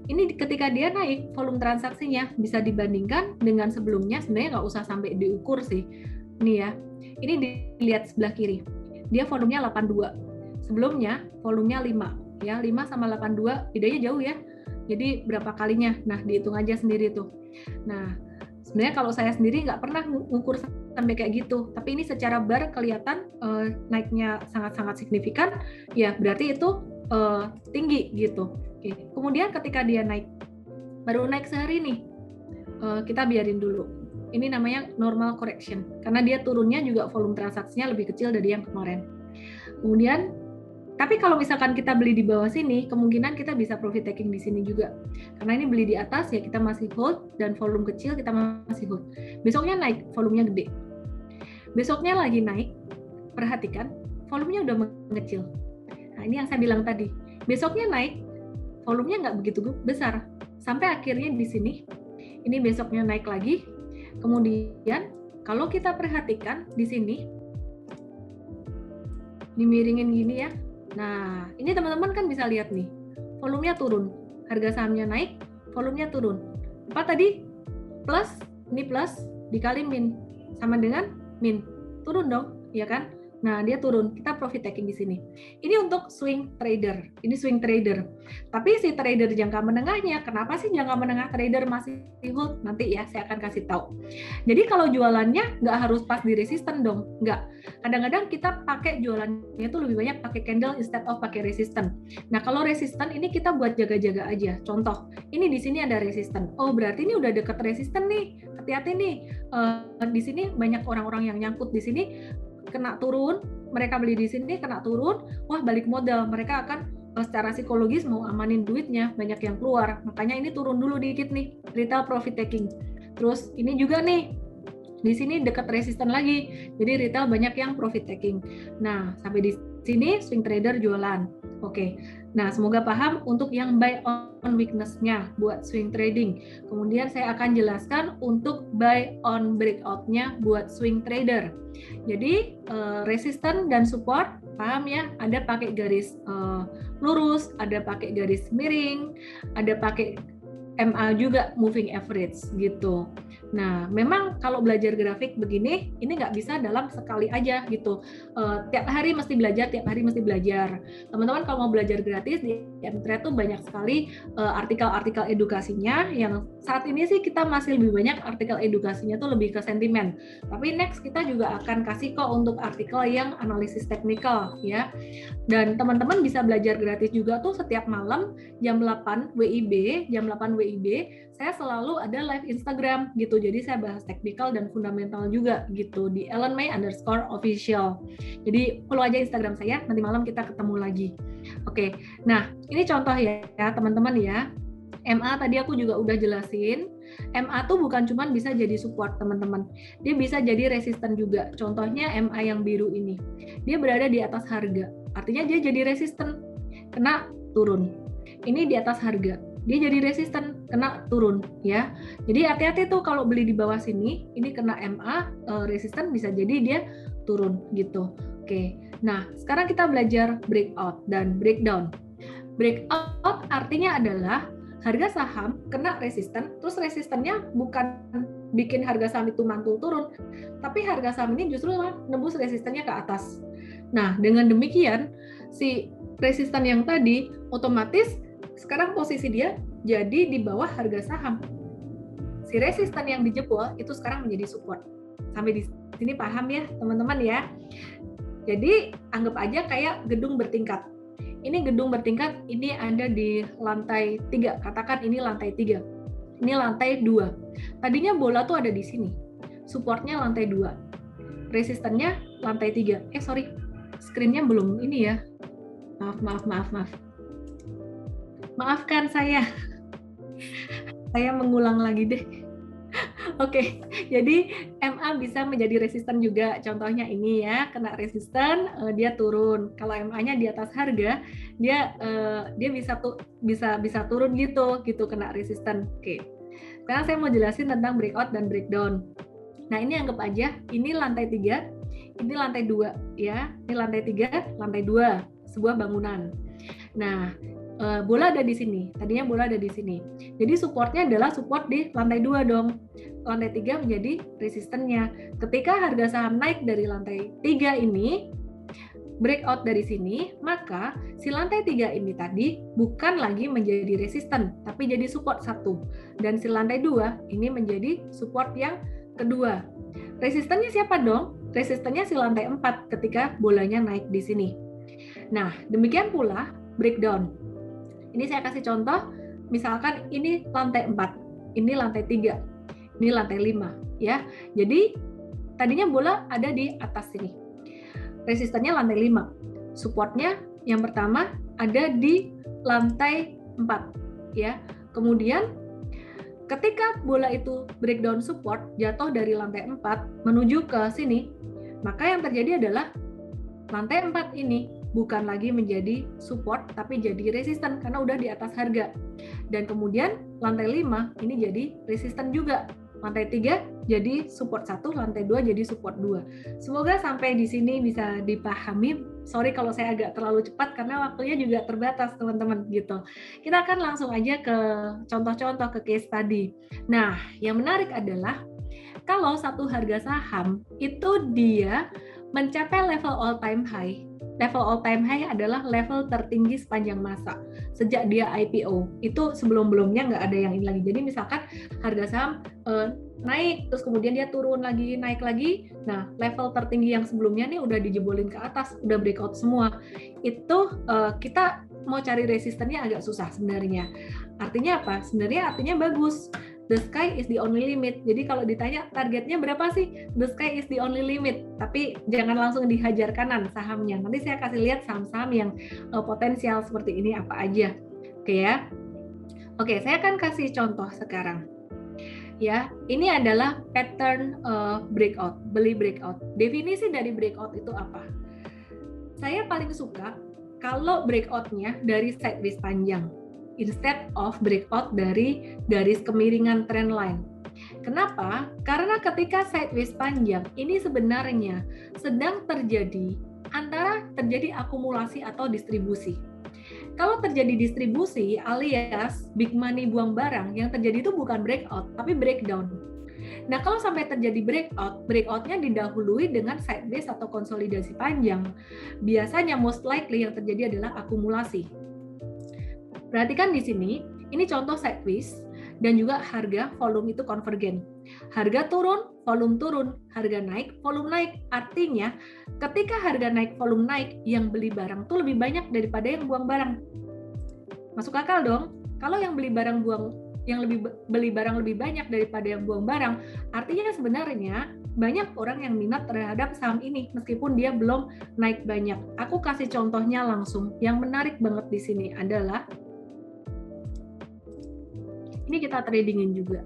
Ini ketika dia naik, volume transaksinya bisa dibandingkan dengan sebelumnya, sebenarnya nggak usah sampai diukur sih. Ini ya, ini dilihat sebelah kiri. Dia volumenya 82. Sebelumnya volumenya 5. Ya, 5 sama 82, bedanya jauh ya. Jadi berapa kalinya? Nah, dihitung aja sendiri tuh. Nah, sebenarnya kalau saya sendiri nggak pernah ngukur sampai kayak gitu. Tapi ini secara bar kelihatan naiknya sangat-sangat signifikan. Ya, berarti itu tinggi gitu. Oke. Kemudian ketika dia naik, baru naik sehari nih, kita biarin dulu. Ini namanya normal correction, karena dia turunnya juga volume transaksinya lebih kecil dari yang kemarin. Kemudian, tapi kalau misalkan kita beli di bawah sini, kemungkinan kita bisa profit taking di sini juga. Karena ini beli di atas ya kita masih hold, dan volume kecil kita masih hold. Besoknya naik, volumenya gede. Besoknya lagi naik, perhatikan, volumenya udah mengecil. Nah, ini yang saya bilang tadi. Besoknya naik, volumenya nggak begitu besar. Sampai akhirnya di sini, ini besoknya naik lagi. Kemudian, kalau kita perhatikan di sini, dimiringin gini ya. Nah, ini teman-teman kan bisa lihat nih, volumenya turun. Harga sahamnya naik, volumenya turun. Apa tadi? Plus, ini plus, dikali min. Sama dengan min. Turun dong, ya kan? Nah, dia turun. Kita profit taking di sini. Ini untuk swing trader. Ini swing trader. Tapi si trader jangka menengahnya, kenapa sih jangka menengah trader masih hold? Nanti ya, saya akan kasih tahu. Jadi kalau jualannya nggak harus pas di resisten dong. Nggak. Kadang-kadang kita pakai jualannya itu lebih banyak pakai candle instead of pakai resisten. Nah, kalau resisten ini kita buat jaga-jaga aja. Contoh, ini di sini ada resisten. Oh, berarti ini udah deket resisten nih. Hati-hati nih. Di sini banyak orang-orang yang nyangkut di sini, kena turun, mereka beli di sini kena turun, wah balik modal, mereka akan secara psikologis mau amanin duitnya, banyak yang keluar, makanya ini turun dulu dikit nih, retail profit taking. Terus ini juga nih, di sini dekat resisten lagi, jadi retail banyak yang profit taking. Nah, sampai di sini swing trader jualan. Oke, nah semoga paham untuk yang buy on weakness-nya buat swing trading. Kemudian saya akan jelaskan untuk buy on breakout-nya buat swing trader. Jadi resisten dan support, paham ya? Ada pakai garis lurus, ada pakai garis miring, ada pakai MA juga, moving average gitu. Nah, memang kalau belajar grafik begini, ini nggak bisa dalam sekali aja gitu. Tiap hari mesti belajar, tiap hari mesti belajar. Teman-teman kalau mau belajar gratis di Mtrade tuh banyak sekali artikel-artikel edukasinya. Yang saat ini sih kita masih lebih banyak artikel edukasinya tuh lebih ke sentimen. Tapi next kita juga akan kasih kok untuk artikel yang analisis teknikal ya. Dan teman-teman bisa belajar gratis juga tuh setiap malam jam 8 WIB, saya selalu ada live Instagram gitu. Jadi saya bahas teknikal dan fundamental juga gitu di @ellenmay_official. Jadi follow aja Instagram saya, nanti malam kita ketemu lagi. Oke, nah ini contoh ya teman-teman ya. MA tadi aku juga udah jelasin. MA tuh bukan cuma bisa jadi support teman-teman. Dia bisa jadi resisten juga. Contohnya MA yang biru ini. Dia berada di atas harga. Artinya dia jadi resisten, kena turun. Ini di atas harga. Dia jadi resisten, kena turun ya. Jadi hati-hati tuh kalau beli di bawah sini, ini kena MA resisten bisa jadi dia turun gitu. Oke. Nah, sekarang kita belajar breakout dan breakdown. Breakout artinya adalah harga saham kena resisten, terus resistennya bukan bikin harga saham itu mantul turun, tapi harga saham ini justru nembus resistennya ke atas. Nah, dengan demikian si resisten yang tadi otomatis sekarang posisi dia jadi di bawah harga saham. Si resisten yang dijebol itu sekarang menjadi support. Sampai di sini paham ya teman-teman ya. Jadi anggap aja kayak gedung bertingkat. Ini gedung bertingkat, ini ada di lantai 3. Katakan ini lantai 3. Ini lantai 2. Tadinya bola tuh ada di sini. Supportnya lantai 2. Resistennya lantai 3. Sorry. Screen-nya belum ini ya. Maaf. Maafkan saya. Saya mengulang lagi deh. Oke, jadi MA bisa menjadi resisten juga. Contohnya ini ya, kena resisten, dia turun. Kalau MA-nya di atas harga, dia bisa turun gitu kena resisten. Oke. Sekarang saya mau jelasin tentang breakout dan breakdown. Nah, ini anggap aja ini lantai 3, ini lantai 2 ya. Ini lantai 3, lantai 2, sebuah bangunan. Nah, bola ada di sini. Tadinya bola ada di sini. Jadi supportnya adalah support di lantai 2 dong. Lantai 3 menjadi resistennya. Ketika harga saham naik dari lantai 3 ini, breakout dari sini, maka si lantai 3 ini tadi bukan lagi menjadi resisten, tapi jadi support 1. Dan si lantai 2 ini menjadi support yang kedua. Resistennya siapa dong? Resistennya si lantai 4 ketika bolanya naik di sini. Nah, demikian pula breakdown. Ini saya kasih contoh, misalkan ini lantai 4, ini lantai 3, ini lantai 5 ya. Jadi tadinya bola ada di atas sini. Resistennya lantai 5. Supportnya yang pertama ada di lantai 4 ya. Kemudian ketika bola itu breakdown support jatuh dari lantai 4 menuju ke sini, maka yang terjadi adalah lantai 4 ini bukan lagi menjadi support tapi jadi resisten karena udah di atas harga. Dan kemudian lantai 5 ini jadi resisten juga. Lantai 3 jadi support 1, lantai 2 jadi support 2. Semoga sampai di sini bisa dipahami. Sorry kalau saya agak terlalu cepat karena waktunya juga terbatas, teman-teman, gitu. Kita akan langsung aja ke contoh-contoh, ke case study. Nah, yang menarik adalah kalau satu harga saham itu dia mencapai level all time high. Level all time high adalah level tertinggi sepanjang masa sejak dia IPO. Itu sebelum-belumnya nggak ada yang ini lagi. Jadi misalkan harga saham naik, terus kemudian dia turun lagi, naik lagi. Nah, level tertinggi yang sebelumnya nih udah dijebolin ke atas, udah breakout semua. Itu kita mau cari resistennya agak susah sebenarnya. Artinya apa? Sebenarnya artinya bagus. The sky is the only limit. Jadi kalau ditanya targetnya berapa sih? The sky is the only limit. Tapi jangan langsung dihajar kanan sahamnya. Nanti saya kasih lihat saham-saham yang potensial seperti ini apa aja. Oke ya. Oke, saya akan kasih contoh sekarang. Ya, ini adalah pattern breakout, beli breakout. Definisi dari breakout itu apa? Saya paling suka kalau breakoutnya dari sideways panjang instead of breakout dari garis kemiringan trend line. Kenapa? Karena ketika sideways panjang ini sebenarnya sedang terjadi akumulasi atau distribusi. Kalau terjadi distribusi alias big money buang barang, yang terjadi itu bukan breakout tapi breakdown. Nah, kalau sampai terjadi breakoutnya didahului dengan sideways atau konsolidasi panjang. Biasanya most likely yang terjadi adalah akumulasi. Perhatikan di sini, ini contoh sideways dan juga harga volume itu konvergen. Harga turun, volume turun, harga naik, volume naik. Artinya, ketika harga naik, volume naik, yang beli barang tuh lebih banyak daripada yang buang barang. Masuk akal dong? Kalau yang beli barang lebih banyak daripada yang buang barang, artinya sebenarnya banyak orang yang minat terhadap saham ini meskipun dia belum naik banyak. Aku kasih contohnya langsung. Yang menarik banget di sini adalah ini kita tradingin juga.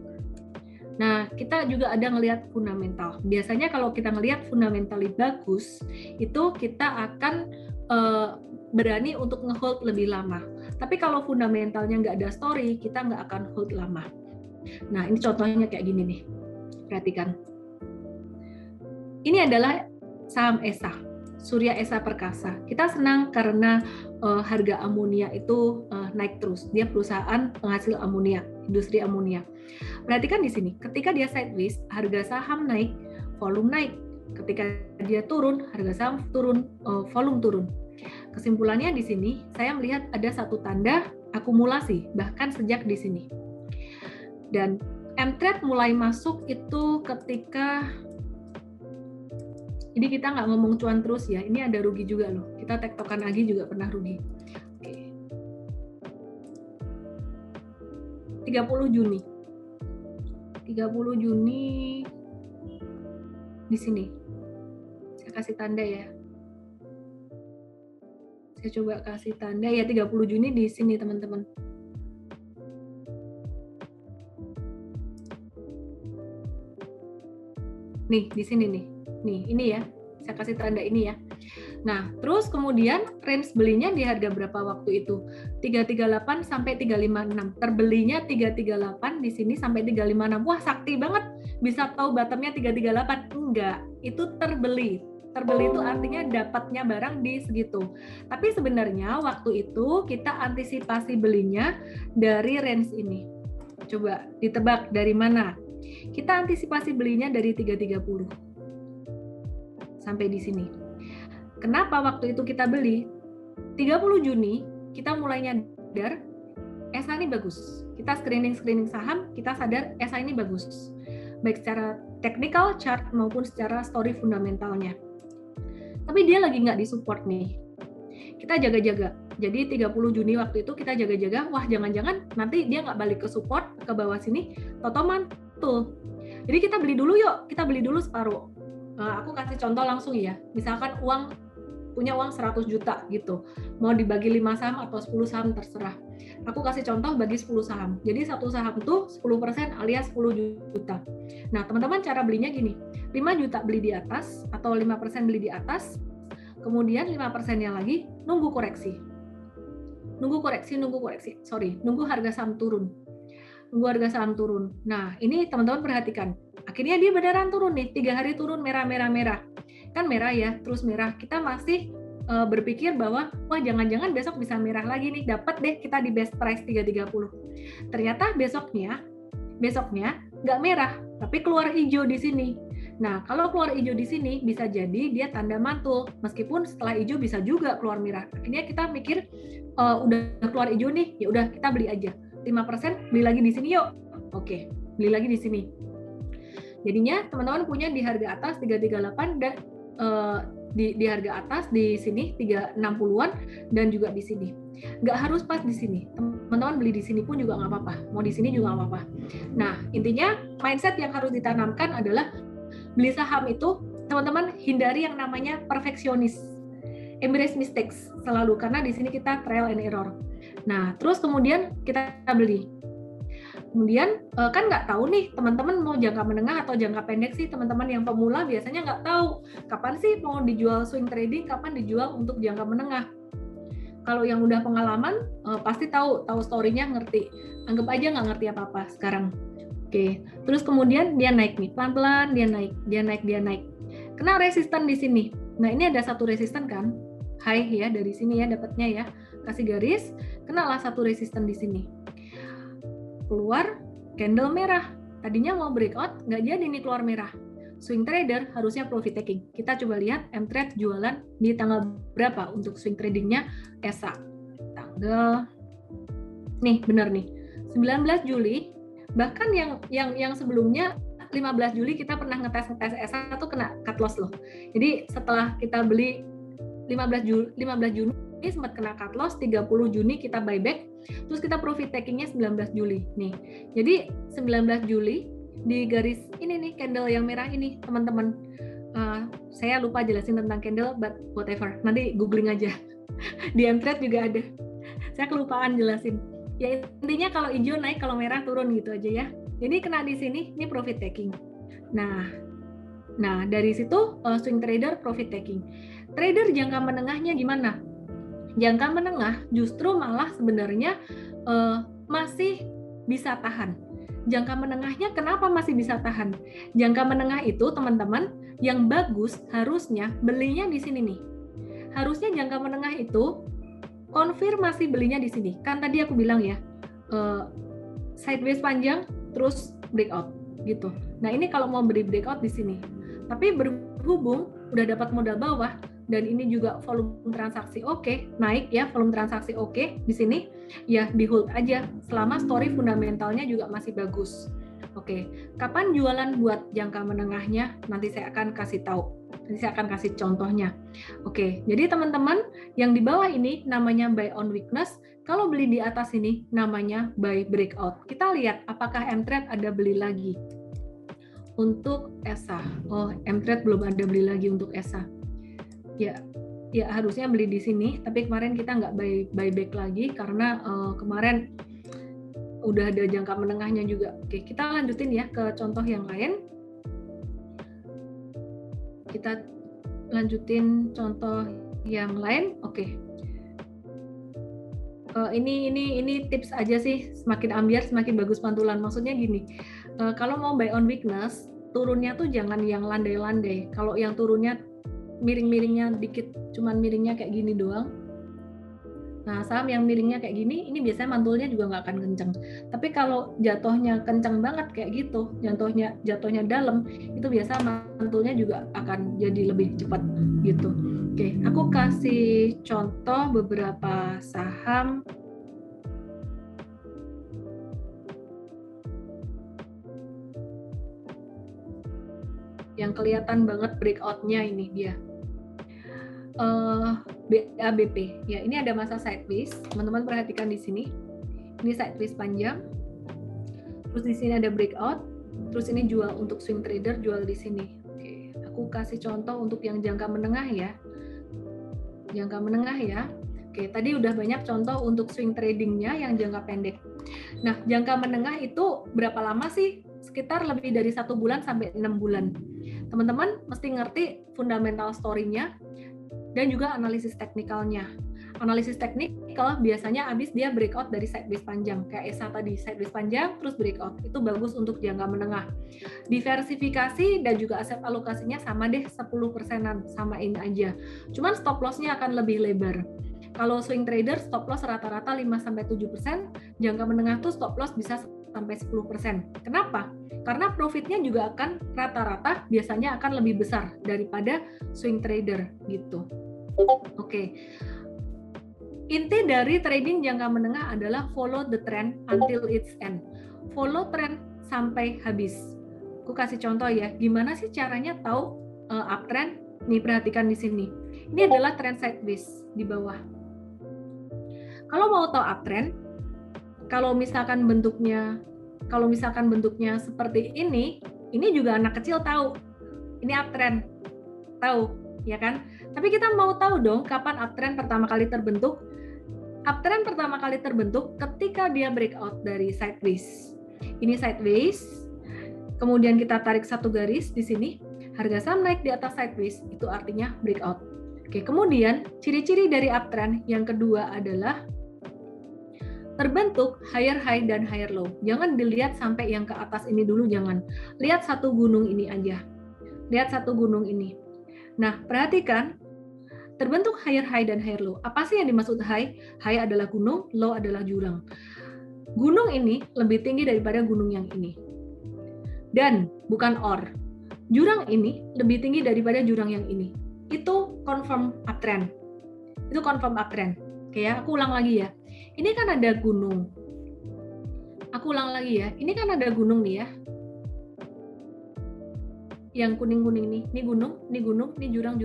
Nah, kita juga ada ngelihat fundamental. Biasanya kalau kita ngelihat fundamentally bagus, itu kita akan berani untuk nge-hold lebih lama. Tapi kalau fundamentalnya nggak ada story, kita nggak akan hold lama. Nah, ini contohnya kayak gini nih. Perhatikan. Ini adalah saham ESA, Surya Esa Perkasa. Kita senang karena harga amonia itu naik terus. Dia perusahaan penghasil amonia, industri amonia. Perhatikan di sini, ketika dia sideways, harga saham naik, volume naik. Ketika dia turun, harga saham turun, volume turun. Kesimpulannya di sini, saya melihat ada satu tanda akumulasi, bahkan sejak di sini. Dan M-Trade mulai masuk itu ketika, jadi kita nggak ngomong cuan terus ya, ini ada rugi juga loh. Kita tektokan lagi juga pernah rugi. Oke. 30 Juni. 30 Juni di sini. Saya kasih tanda ya. Saya coba kasih tanda ya, 30 Juni di sini teman-teman. Nih, di sini nih. Nih, ini ya. Saya kasih tanda ini ya. Nah, terus kemudian range belinya di harga berapa waktu itu? 338 sampai 356. Terbelinya 338 di sini sampai 356. Wah, sakti banget. Bisa tahu bottomnya 338? Enggak, itu terbeli. Terbeli itu artinya dapatnya barang di segitu. Tapi sebenarnya waktu itu kita antisipasi belinya dari range ini. Coba ditebak dari mana? Kita antisipasi belinya dari 330 sampai di sini. Kenapa waktu itu kita beli? 30 Juni kita mulai nyadar ESA ini bagus. Kita screening saham, kita sadar ESA ini bagus. Baik secara technical chart maupun secara story fundamentalnya. Tapi dia lagi nggak disupport nih. Kita jaga-jaga. Jadi 30 Juni waktu itu kita jaga-jaga, wah jangan-jangan nanti dia nggak balik ke support, ke bawah sini, toto mantul. Jadi kita beli dulu yuk, kita beli dulu separuh. Nah, aku kasih contoh langsung ya, misalkan punya uang 100 juta gitu, mau dibagi 5 saham atau 10 saham terserah. Aku kasih contoh bagi 10 saham. Jadi satu saham itu 10% alias 10 juta. Nah, teman-teman cara belinya gini, 5 juta beli di atas atau 5% beli di atas, Kemudian 5%-nya lagi nunggu koreksi. Nunggu harga saham turun. Nah, ini teman-teman perhatikan. Akhirnya dia beneran turun nih, 3 hari turun merah. Kan merah ya, terus merah. Kita masih berpikir bahwa wah jangan-jangan besok bisa merah lagi nih, dapat deh kita di best price 330. Ternyata besoknya nggak merah, tapi keluar hijau di sini. Nah, kalau keluar hijau di sini bisa jadi dia tanda mantul, meskipun setelah hijau bisa juga keluar merah. Akhirnya kita mikir udah keluar hijau nih, ya udah kita beli aja. 5% beli lagi di sini yuk. Oke, beli lagi di sini. Jadinya teman-teman punya di harga atas 338 dan di harga atas di sini 360-an dan juga di sini. Nggak harus pas di sini. Teman-teman beli di sini pun juga nggak apa-apa. Mau di sini juga nggak apa-apa. Nah, intinya mindset yang harus ditanamkan adalah beli saham itu teman-teman hindari yang namanya perfeksionis. Embrace mistakes selalu, karena di sini kita trial and error. Nah, terus kemudian kita beli. Kemudian kan nggak tahu nih teman-teman mau jangka menengah atau jangka pendek sih. Teman-teman yang pemula biasanya nggak tahu kapan sih mau dijual swing trading, kapan dijual untuk jangka menengah. Kalau yang udah pengalaman pasti tahu story-nya, ngerti. Anggap aja nggak ngerti apa-apa sekarang. Oke, terus kemudian dia naik nih, pelan-pelan dia naik. Kena resisten di sini. Nah, ini ada satu resisten kan, high ya dari sini ya dapatnya ya. Kasih garis, kenalah satu resisten di sini. Keluar candle merah. Tadinya mau breakout, nggak jadi nih keluar merah. Swing trader harusnya profit taking. Kita coba lihat M-Trade jualan di tanggal berapa untuk swing tradingnya ESA. Tanggal nih benar nih 19 Juli. Bahkan yang sebelumnya 15 Juli kita pernah ngetes ESA tuh kena cut loss loh. Jadi setelah kita beli 15 Juni sempat kena cut loss, 30 Juni kita buyback, terus kita profit takingnya 19 Juli. Nih, jadi 19 Juli di garis ini nih, candle yang merah ini, teman-teman. Saya lupa jelasin tentang candle, but whatever. Nanti googling aja. Di M-Trade juga ada. Saya kelupaan jelasin. Ya intinya kalau hijau naik, kalau merah turun gitu aja ya. Jadi kena di sini, ini profit taking. Nah dari situ swing trader profit taking. Trader jangka menengahnya gimana? Jangka menengah justru malah sebenarnya masih bisa tahan. Jangka menengahnya kenapa masih bisa tahan? Jangka menengah itu teman-teman yang bagus harusnya belinya di sini nih. Harusnya jangka menengah itu konfirmasi belinya di sini. Kan tadi aku bilang ya, sideways panjang terus breakout gitu. Nah, ini kalau mau beli breakout di sini. Tapi berhubung udah dapat modal bawah dan ini juga volume transaksi oke, naik ya, volume transaksi oke di sini, ya di hold aja selama story fundamentalnya juga masih bagus. Oke, kapan jualan buat jangka menengahnya? Nanti saya akan kasih tahu. Nanti saya akan kasih contohnya. Oke, jadi teman-teman yang di bawah ini namanya buy on weakness. Kalau beli di atas ini namanya buy breakout. Kita lihat apakah M-Trade ada beli lagi. Untuk ESA. Oh, M-Trade belum ada beli lagi untuk ESA. Ya harusnya beli di sini, tapi kemarin kita nggak buyback lagi karena kemarin udah ada jangka menengahnya juga. Oke, kita lanjutin ya ke contoh yang lain. Kita lanjutin contoh yang lain. Oke. Ini tips aja sih, semakin ambiar semakin bagus pantulan. Maksudnya gini, kalau mau buy on weakness, turunnya tuh jangan yang landai-landai. Kalau yang turunnya miring-miringnya dikit, cuman miringnya kayak gini doang. Nah, saham yang miringnya kayak gini, ini biasanya mantulnya juga nggak akan kenceng. Tapi kalau jatuhnya kenceng banget kayak gitu, jatuhnya dalam, itu biasa mantulnya juga akan jadi lebih cepat gitu. Oke, aku kasih contoh beberapa saham. Yang kelihatan banget breakout-nya ini dia. BABP. Ya, ini ada masa sideways. Teman-teman perhatikan di sini. Ini sideways panjang. Terus di sini ada breakout. Terus ini jual untuk swing trader, jual di sini. Oke, aku kasih contoh untuk yang jangka menengah ya. Jangka menengah ya. Oke, tadi udah banyak contoh untuk swing tradingnya yang jangka pendek. Nah, jangka menengah itu berapa lama sih? Sekitar lebih dari 1 bulan sampai 6 bulan. Teman-teman mesti ngerti fundamental story-nya. dan juga analisis teknikalnya. Analisis teknikal biasanya habis dia breakout dari sideways panjang, kayak ESA tadi, sideways panjang terus breakout, itu bagus untuk jangka menengah. Diversifikasi dan juga aset alokasinya sama deh, 10%-an, samain aja. Cuman stop loss-nya akan lebih lebar. Kalau swing trader stop loss rata-rata 5-7%, jangka menengah tuh stop loss bisa sampai 10%. Kenapa? Karena profitnya juga akan rata-rata biasanya akan lebih besar daripada swing trader gitu. Oke. Inti dari trading jangka menengah adalah follow the trend until its end. Follow trend sampai habis. Aku kasih contoh ya, gimana sih caranya tahu uptrend? Nih, perhatikan di sini. Ini adalah trend sideways di bawah. Kalau mau tahu uptrend, kalau misalkan bentuknya seperti ini juga anak kecil tahu. Ini uptrend. Tahu, ya kan? Tapi kita mau tahu dong kapan uptrend pertama kali terbentuk. Uptrend pertama kali terbentuk ketika dia breakout dari sideways. Ini sideways, kemudian kita tarik satu garis di sini, harga saham naik di atas sideways, itu artinya breakout. Oke, kemudian ciri-ciri dari uptrend yang kedua adalah terbentuk higher high dan higher low. Jangan dilihat sampai yang ke atas ini dulu, jangan. Lihat satu gunung ini aja. Lihat satu gunung ini. Nah, perhatikan terbentuk higher high dan higher low. Apa sih yang dimaksud high? High adalah gunung, low adalah jurang. Gunung ini lebih tinggi daripada gunung yang ini. Dan bukan or. Jurang ini lebih tinggi daripada jurang yang ini. Itu confirm uptrend. Itu confirm uptrend. Oke ya, aku ulang lagi ya. Ini kan ada gunung. Aku ulang lagi ya. Ini kan ada gunung nih ya. Yang kuning-kuning nih. Ini gunung, ini jurang.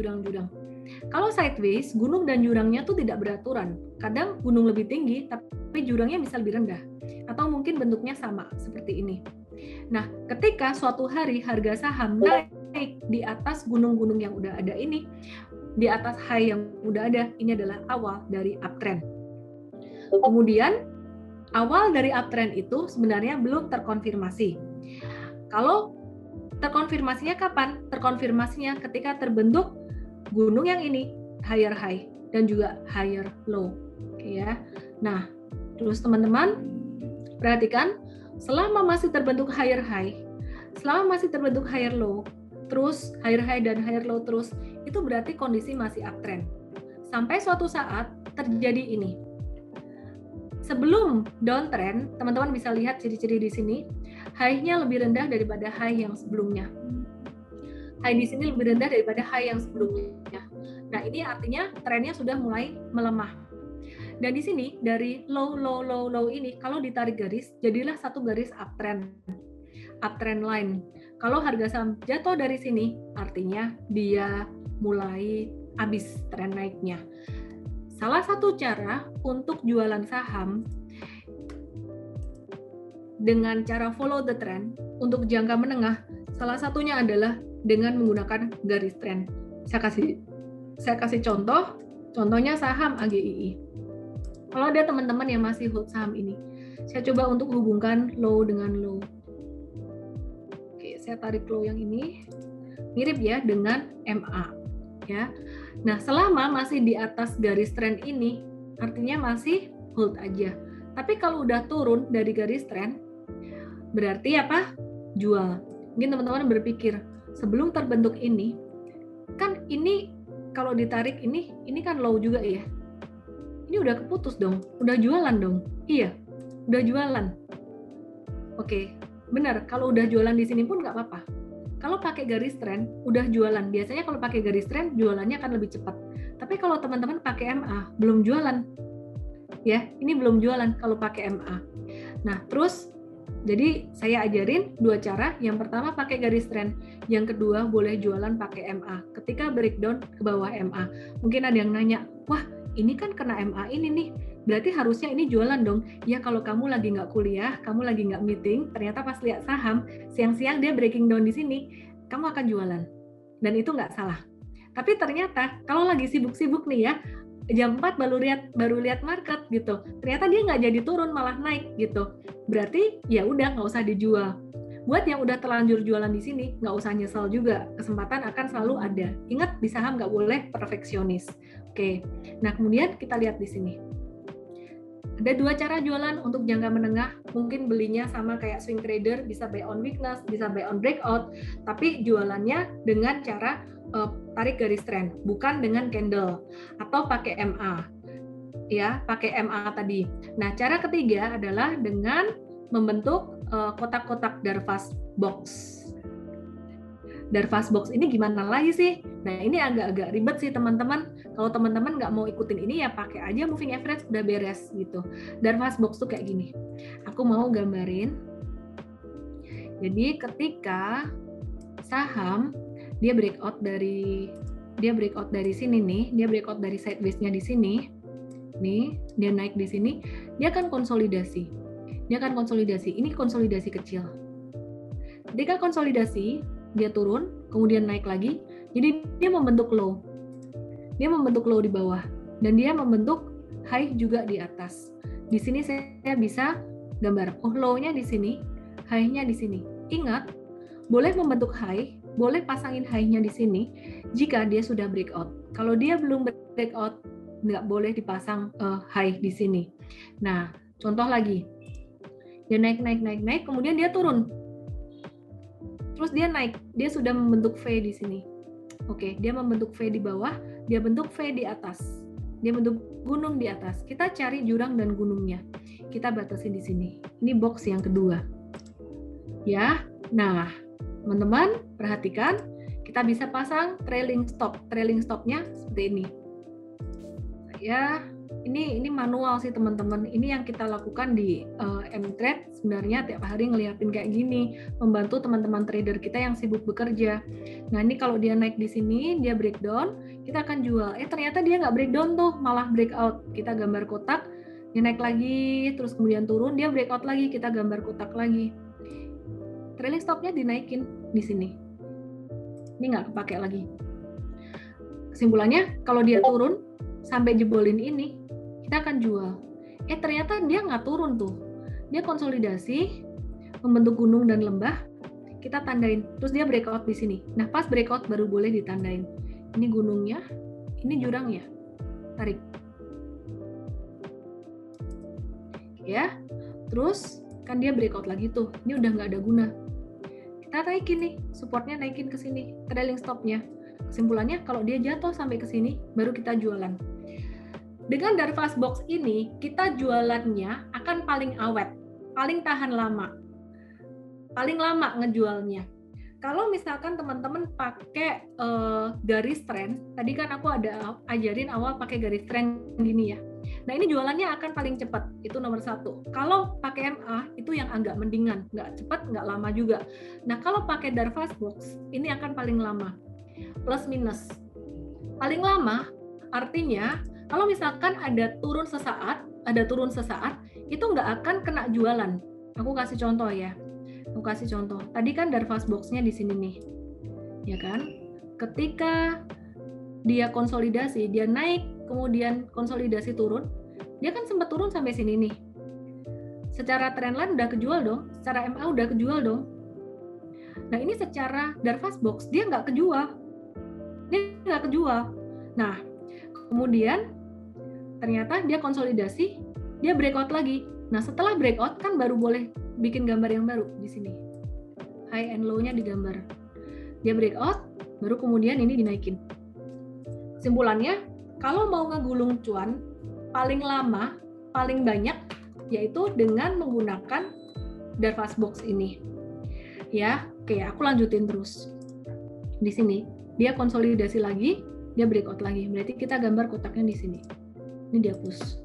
Kalau sideways, gunung dan jurangnya tuh tidak beraturan. Kadang gunung lebih tinggi, tapi jurangnya bisa lebih rendah. Atau mungkin bentuknya sama, seperti ini. Nah, ketika suatu hari harga saham naik di atas gunung-gunung yang udah ada ini, di atas high yang udah ada, ini adalah awal dari uptrend. Kemudian, awal dari uptrend itu sebenarnya belum terkonfirmasi. Kalau terkonfirmasinya kapan? Terkonfirmasinya ketika terbentuk gunung yang ini, higher high dan juga higher low. Oke ya. Nah, terus teman-teman perhatikan, selama masih terbentuk higher high, selama masih terbentuk higher low, terus higher high dan higher low terus, itu berarti kondisi masih uptrend. Sampai suatu saat terjadi ini. Sebelum downtrend, teman-teman bisa lihat ciri-ciri di sini, high-nya lebih rendah daripada high yang sebelumnya. High di sini lebih rendah daripada high yang sebelumnya. Nah, ini artinya trennya sudah mulai melemah. Dan di sini dari low ini kalau ditarik garis, jadilah satu garis uptrend line. Kalau harga saham jatuh dari sini, artinya dia mulai habis tren naiknya. Salah satu cara untuk jualan saham dengan cara follow the trend untuk jangka menengah, salah satunya adalah dengan menggunakan garis tren. Saya kasih contohnya saham AGII. Kalau ada teman-teman yang masih hold saham ini, saya coba untuk hubungkan low dengan low. Oke, saya tarik low yang ini, mirip ya dengan MA. Ya. Nah, selama masih di atas garis tren ini, artinya masih hold aja. Tapi kalau udah turun dari garis tren, berarti apa? Jual. Mungkin teman-teman berpikir, sebelum terbentuk ini, kan ini kalau ditarik ini kan low juga ya. Ini udah keputus dong, udah jualan dong. Iya, udah jualan. Oke, benar. Kalau udah jualan di sini pun nggak apa-apa. Kalau pakai garis tren, udah jualan. Biasanya kalau pakai garis tren, jualannya akan lebih cepat. Tapi kalau teman-teman pakai MA, belum jualan. Ya, ini belum jualan kalau pakai MA. Nah, terus jadi saya ajarin dua cara. Yang pertama pakai garis tren, yang kedua boleh jualan pakai MA. Ketika breakdown ke bawah MA, mungkin ada yang nanya, wah ini kan kena MA ini nih, berarti harusnya ini jualan dong. Ya kalau kamu lagi nggak kuliah, kamu lagi nggak meeting, ternyata pas lihat saham, siang-siang dia breaking down di sini, kamu akan jualan. Dan itu nggak salah. Tapi ternyata kalau lagi sibuk-sibuk nih ya, jam 4 baru lihat market gitu. Ternyata dia nggak jadi turun, malah naik gitu. Berarti ya udah nggak usah dijual. buat yang udah terlanjur jualan di sini, nggak usah nyesel juga, kesempatan akan selalu ada. Ingat, di saham nggak boleh perfeksionis. Oke, nah kemudian kita lihat di sini. Ada dua cara jualan untuk jangka menengah, mungkin belinya sama kayak swing trader, bisa buy on weakness, bisa buy on breakout, tapi jualannya dengan cara tarik garis trend, bukan dengan candle, atau pakai MA. Ya, pakai MA tadi. Nah, cara ketiga adalah dengan membentuk kotak-kotak Darvas box. Darvas box ini gimana lagi sih? Nah, ini agak-agak ribet sih teman-teman. Kalau teman-teman nggak mau ikutin ini ya pakai aja moving average, udah beres gitu. Darvas box tuh kayak gini. Aku mau gambarin. Jadi ketika saham dia breakout dari sini nih, dia breakout dari sideways-nya di sini. Nih, dia naik di sini, dia akan konsolidasi. Ini konsolidasi kecil. Ketika konsolidasi, dia turun, kemudian naik lagi, jadi dia membentuk low. Dia membentuk low di bawah, dan dia membentuk high juga di atas. Di sini saya bisa gambar, low-nya di sini, high-nya di sini. Ingat, boleh membentuk high, boleh pasangin high-nya di sini, jika dia sudah breakout. Kalau dia belum breakout, nggak boleh dipasang high di sini. Nah, contoh lagi, dia naik, kemudian dia turun. Terus dia naik, dia sudah membentuk V di sini. Oke, dia membentuk V di bawah, dia bentuk V di atas. Dia bentuk gunung di atas. Kita cari jurang dan gunungnya. Kita batasin di sini. Ini box yang kedua. Ya, nah, teman-teman perhatikan, kita bisa pasang trailing stop. Trailing stopnya seperti ini. Ya, ini manual sih teman-teman. Ini yang kita lakukan di M-Trade, sebenarnya tiap hari ngeliatin kayak gini, membantu teman-teman trader kita yang sibuk bekerja. Nah, ini kalau dia naik di sini, dia breakdown, kita akan jual. Ternyata dia nggak breakdown tuh, malah breakout. Kita gambar kotak, dia naik lagi, terus kemudian turun, dia breakout lagi, kita gambar kotak lagi. Trailing stopnya dinaikin di sini. Ini nggak kepake lagi. Kesimpulannya, kalau dia turun sampai jebolin ini, kita akan jual. Ternyata dia nggak turun tuh. Dia konsolidasi, membentuk gunung dan lembah, kita tandain. Terus dia breakout di sini. Nah, pas breakout baru boleh ditandain. Ini gunungnya, ini jurangnya. Tarik. Ya, terus kan dia breakout lagi tuh. Ini udah nggak ada guna. Kita naikin nih, supportnya naikin ke sini, trailing stopnya. Kesimpulannya, kalau dia jatuh sampai ke sini, baru kita jualan. Dengan Darvas box ini, kita jualannya akan paling awet, paling tahan lama, paling lama ngejualnya. Kalau misalkan teman-teman pakai garis trend, tadi kan aku ada ajarin awal pakai garis trend gini ya. Nah, ini jualannya akan paling cepat, itu nomor 1. Kalau pakai MA, itu yang agak mendingan, nggak cepat, nggak lama juga. Nah, kalau pakai Darvas box, ini akan paling lama, plus minus. Paling lama, artinya, kalau misalkan ada turun sesaat, itu nggak akan kena jualan. Aku kasih contoh ya. Tadi kan Darvas box-nya di sini nih. Ya kan? Ketika dia konsolidasi, dia naik, kemudian konsolidasi turun, dia kan sempat turun sampai sini nih. Secara trendline udah kejual dong, secara MA udah kejual dong. Nah, ini secara Darvas box, dia nggak kejual. Nah, kemudian ternyata dia konsolidasi, dia breakout lagi. Nah, setelah breakout kan baru boleh bikin gambar yang baru di sini. High and low-nya digambar. Dia breakout, baru kemudian ini dinaikin. Kesimpulannya, kalau mau ngegulung cuan, paling lama, paling banyak, yaitu dengan menggunakan Darvas box ini. Ya, oke, aku lanjutin terus. Di sini, dia konsolidasi lagi, dia breakout lagi. Berarti kita gambar kotaknya di sini. Ini dia push.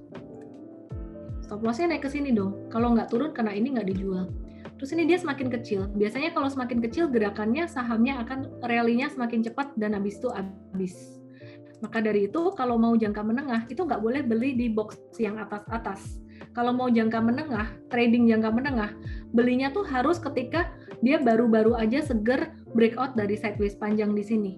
Stop loss-nya naik ke sini dong. Kalau nggak turun karena ini nggak dijual. Terus ini dia semakin kecil. Biasanya kalau semakin kecil gerakannya, sahamnya akan rally-nya semakin cepat dan habis itu habis. Maka dari itu kalau mau jangka menengah itu nggak boleh beli di box yang atas-atas. Kalau mau jangka menengah, trading jangka menengah, belinya tuh harus ketika dia baru-baru aja seger breakout dari sideways panjang di sini.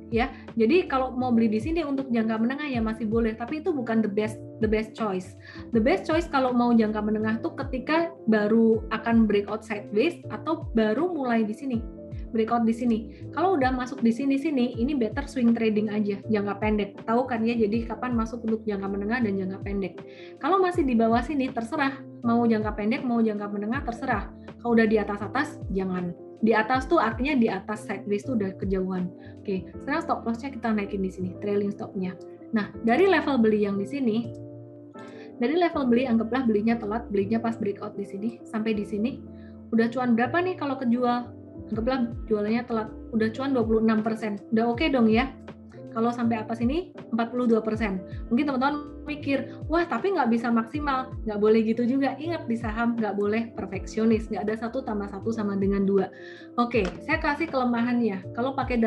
ya. Jadi kalau mau beli di sini untuk jangka menengah ya masih boleh, tapi itu bukan the best choice. The best choice kalau mau jangka menengah tuh ketika baru akan breakout sideways atau baru mulai di sini. Breakout di sini. Kalau udah masuk di sini ini better swing trading aja, jangka pendek. Tahu kan ya, jadi kapan masuk untuk jangka menengah dan jangka pendek. Kalau masih di bawah sini terserah, mau jangka pendek, mau jangka menengah terserah. Kalau udah di atas jangan. Di atas tuh artinya di atas sideways tuh udah kejauhan. Oke, sekarang stop loss-nya kita naikin di sini, trailing stop-nya. Nah, dari level beli yang di sini, dari level beli anggaplah belinya telat, belinya pas breakout di sini sampai di sini. Udah cuan berapa nih kalau kejual? Anggaplah jualannya telat, udah cuan 26%. Udah oke dong ya. Kalau sampai atas ini 42%. Mungkin teman-teman mikir, wah tapi nggak bisa maksimal. Nggak boleh gitu juga. Ingat di saham nggak boleh perfeksionis. Nggak ada 1 tambah 1 sama dengan 2. Oke, saya kasih kelemahannya. Kalau pakai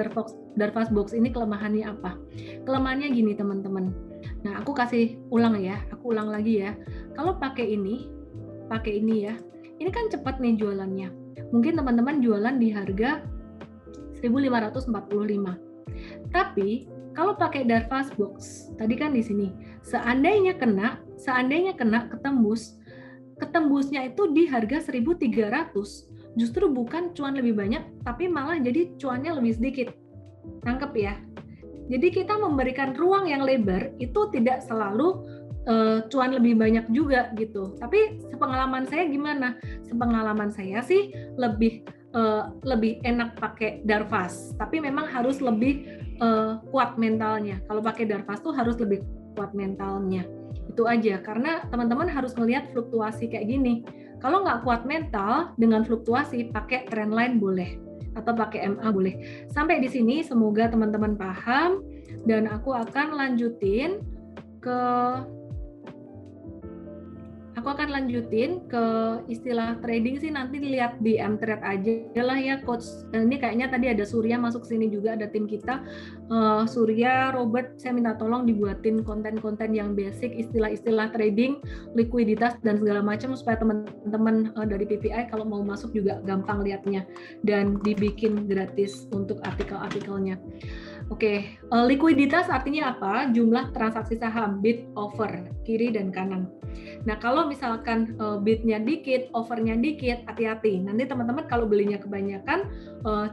Darvas Box ini kelemahannya apa? Kelemahannya gini teman-teman. Nah, aku kasih ulang ya. Aku ulang lagi ya. Kalau pakai ini ya. Ini kan cepat nih jualannya. Mungkin teman-teman jualan di harga 1.545. Tapi kalau pakai Darvas Box, tadi kan di sini, seandainya kena ketembusnya itu di harga 1.300, justru bukan cuan lebih banyak, tapi malah jadi cuannya lebih sedikit. Tangkep ya? Jadi kita memberikan ruang yang lebar itu tidak selalu cuan lebih banyak juga gitu. Tapi sepengalaman saya gimana? Sepengalaman saya sih lebih enak pakai Darvas, tapi memang harus lebih kuat mentalnya. Kalau pakai Darvas tuh harus lebih kuat mentalnya. Itu aja, karena teman-teman harus melihat fluktuasi kayak gini. Kalau nggak kuat mental dengan fluktuasi, pakai trendline boleh atau pakai MA boleh. Sampai di sini semoga teman-teman paham, dan aku akan lanjutin ke istilah trading sih, nanti lihat di Mtrade aja lah ya coach. Ini kayaknya tadi ada Surya masuk sini juga, ada tim kita. Surya, Robert, saya minta tolong dibuatin konten-konten yang basic, istilah-istilah trading, likuiditas dan segala macam supaya teman-teman dari PPI kalau mau masuk juga gampang lihatnya, dan dibikin gratis untuk artikel-artikelnya. Oke, likuiditas artinya apa? Jumlah transaksi saham, bid over, kiri dan kanan. Nah, kalau misalkan bidnya dikit, overnya dikit, hati-hati. Nanti teman-teman kalau belinya kebanyakan,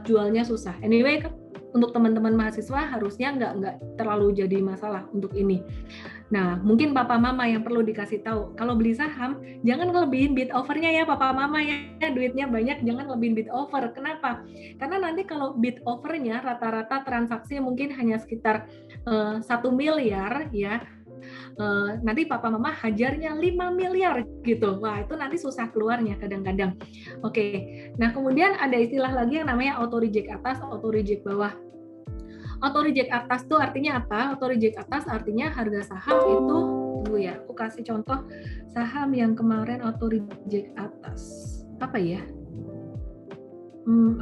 jualnya susah. Anyway, untuk teman-teman mahasiswa harusnya nggak terlalu jadi masalah untuk ini. Nah, mungkin papa mama yang perlu dikasih tahu, kalau beli saham, jangan ngelebihin bid overnya ya papa mama ya, duitnya banyak, jangan ngelebihin bid over. Kenapa? Karena nanti kalau bid overnya rata-rata transaksi mungkin hanya sekitar 1 miliar ya, nanti papa mama hajarnya 5 miliar gitu. Wah, itu nanti susah keluarnya kadang-kadang. Oke. Nah, kemudian ada istilah lagi yang namanya auto reject atas, auto reject bawah. Auto reject atas tuh artinya apa? Auto reject atas artinya harga saham itu, tunggu ya, aku kasih contoh saham yang kemarin auto reject atas. Apa ya?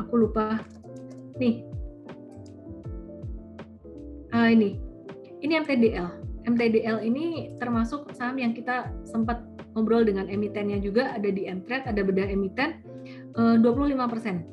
Aku lupa. Nih. Ini MTDL. MTDL ini termasuk saham yang kita sempat ngobrol dengan emitennya juga, ada di Mtrade, ada bedah emiten, 25%.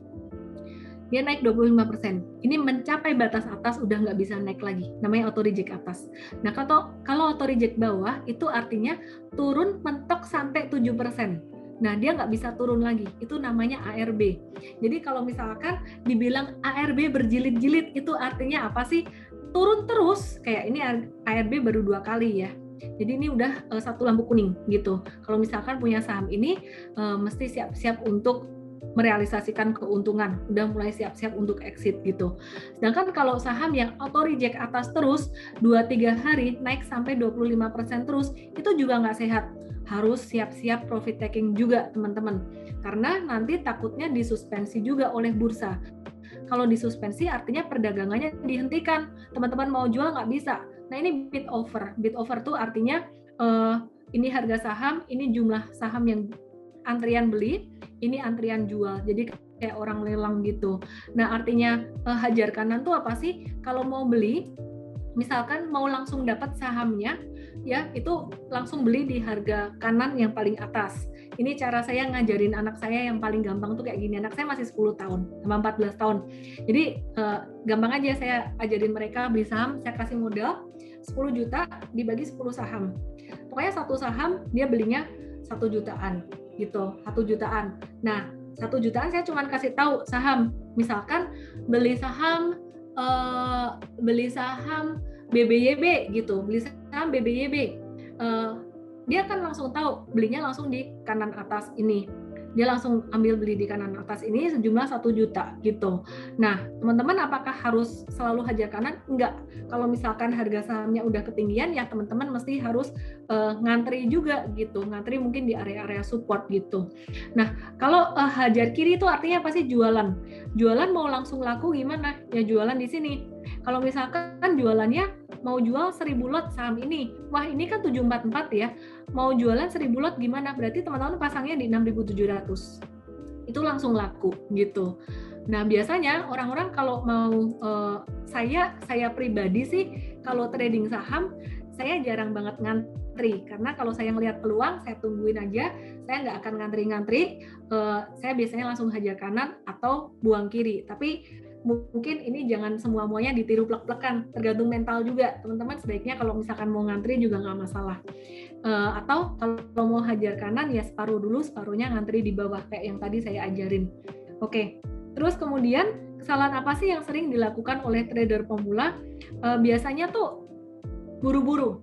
Dia naik 25%. Ini mencapai batas atas, udah nggak bisa naik lagi. Namanya auto reject atas. Nah, kalau auto reject bawah, itu artinya turun mentok sampai 7%. Nah, dia nggak bisa turun lagi. Itu namanya ARB. Jadi kalau misalkan dibilang ARB berjilid-jilid, itu artinya apa sih? Turun terus, kayak ini ARB baru 2 kali ya. Jadi ini udah 1 lampu kuning gitu. Kalau misalkan punya saham ini, mesti siap-siap untuk merealisasikan keuntungan, udah mulai siap-siap untuk exit gitu. Sedangkan kalau saham yang auto reject atas terus 2-3 hari naik sampai 25% terus, itu juga nggak sehat. Harus siap-siap profit taking juga teman-teman, karena nanti takutnya disuspensi juga oleh bursa. Kalau disuspensi artinya perdagangannya dihentikan, teman-teman mau jual nggak bisa. Nah, ini bid over. Bid over tuh artinya ini harga saham, ini jumlah saham yang antrian beli, ini antrian jual. Jadi kayak orang lelang gitu. Nah, artinya hajar kanan tuh apa sih? Kalau mau beli, misalkan mau langsung dapat sahamnya, ya itu langsung beli di harga kanan yang paling atas. Ini cara saya ngajarin anak saya yang paling gampang tuh kayak gini. Anak saya masih 10 tahun sama 14 tahun. Jadi gampang aja saya ajarin mereka beli saham, saya kasih modal 10 juta dibagi 10 saham. Pokoknya satu saham dia belinya 1 jutaan gitu, 1 jutaan. Nah, 1 jutaan saya cuma kasih tahu saham. Misalkan beli saham BBYB gitu, beli saham BBYB. Dia kan langsung tahu belinya langsung di kanan atas ini. Dia langsung ambil beli di kanan atas ini sejumlah 1 juta gitu. Nah, teman-teman apakah harus selalu hajar kanan? Enggak. Kalau misalkan harga sahamnya udah ketinggian ya teman-teman mesti harus ngantri juga gitu. Ngantri mungkin di area-area support gitu. Nah, kalau hajar kiri itu artinya apa sih? Jualan. Jualan mau langsung laku gimana? Ya jualan di sini. Kalau misalkan jualannya mau jual 1000 lot saham ini. Wah, ini kan 744 ya. Mau jualan 1000 lot gimana? Berarti teman-teman pasangnya di 6.700. Itu langsung laku gitu. Nah, biasanya orang-orang kalau mau saya pribadi sih kalau trading saham saya jarang banget ngantri karena kalau saya melihat peluang saya tungguin aja, saya nggak akan ngantri-ngantri. Saya biasanya langsung hajar kanan atau buang kiri. Tapi mungkin ini jangan semuanya ditiru plek-plekan, tergantung mental juga. Teman-teman sebaiknya kalau misalkan mau ngantri juga nggak masalah. Atau kalau mau hajar kanan ya separuh dulu, separuhnya ngantri di bawah kayak yang tadi saya ajarin. Oke. Terus kemudian kesalahan apa sih yang sering dilakukan oleh trader pemula? Biasanya tuh buru-buru,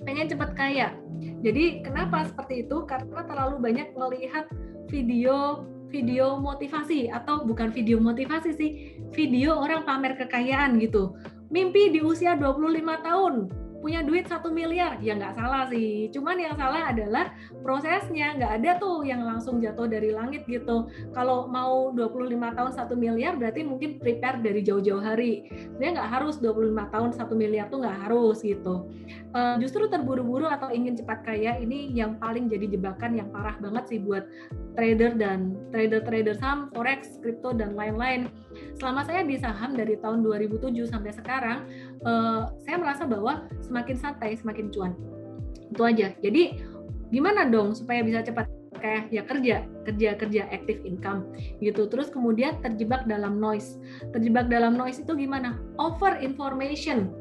pengen cepat kaya. Jadi kenapa seperti itu? Karena terlalu banyak melihat video motivasi, atau bukan video motivasi sih, video orang pamer kekayaan gitu. Mimpi di usia 25 tahun punya duit 1 miliar, ya nggak salah sih. Cuman yang salah adalah prosesnya, nggak ada tuh yang langsung jatuh dari langit gitu. Kalau mau 25 tahun 1 miliar berarti mungkin prepare dari jauh-jauh hari. Sebenarnya nggak harus 25 tahun 1 miliar tuh nggak harus gitu. Justru terburu-buru atau ingin cepat kaya ini yang paling jadi jebakan yang parah banget sih buat trader dan trader saham, forex, kripto dan lain-lain. Selama saya di saham dari tahun 2007 sampai sekarang, saya merasa bahwa semakin santai semakin cuan. Itu aja. Jadi gimana dong supaya bisa cepat kaya? Ya kerja active income gitu. Terus kemudian terjebak dalam noise. Terjebak dalam noise itu gimana? Over information,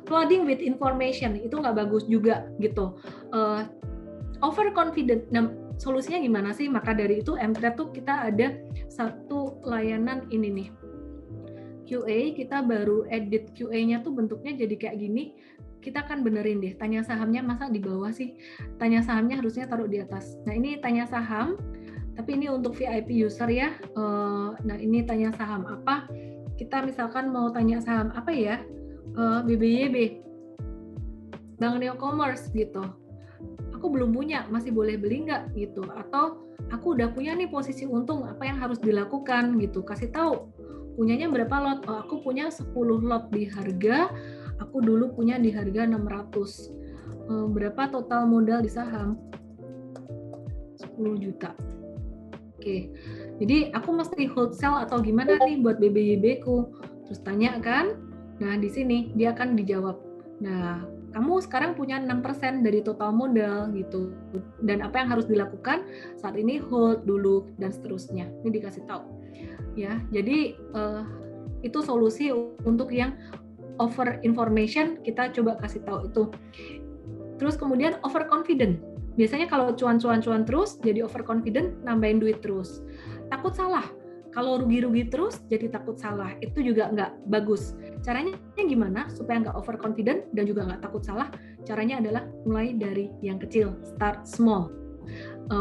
flooding with information itu nggak bagus juga gitu. Over confident. Nah, solusinya gimana sih? Maka dari itu MTrade tuh kita ada satu layanan ini nih. QA, kita baru edit QA-nya tuh bentuknya jadi kayak gini. Kita akan benerin deh, tanya sahamnya masa di bawah sih? Tanya sahamnya harusnya taruh di atas. Nah, ini tanya saham, tapi ini untuk VIP user ya. Nah, ini tanya saham apa? Kita misalkan mau tanya saham apa ya? BBYB, Bank Neocommerce gitu. Aku belum punya, masih boleh beli nggak gitu? Atau aku udah punya nih posisi untung, apa yang harus dilakukan gitu? Kasih tahu. Punyanya berapa lot? Oh, aku punya 10 lot di harga, aku dulu punya di harga 600. Berapa total modal di saham? 10 juta. Oke. Jadi aku mesti hold sell atau gimana nih buat BBYB ku? Terus tanya kan? Nah, di sini dia akan dijawab. Nah, kamu sekarang punya 6% dari total modal gitu. Dan apa yang harus dilakukan? Saat ini hold dulu dan seterusnya. Ini dikasih tahu. Ya, jadi itu solusi untuk yang over information, kita coba kasih tahu itu. Terus kemudian over confident. Biasanya kalau cuan terus jadi over confident, nambahin duit terus. Takut salah. Kalau rugi-rugi terus jadi takut salah. Itu juga nggak bagus. Caranya gimana supaya nggak over confident dan juga nggak takut salah? Caranya adalah mulai dari yang kecil, start small.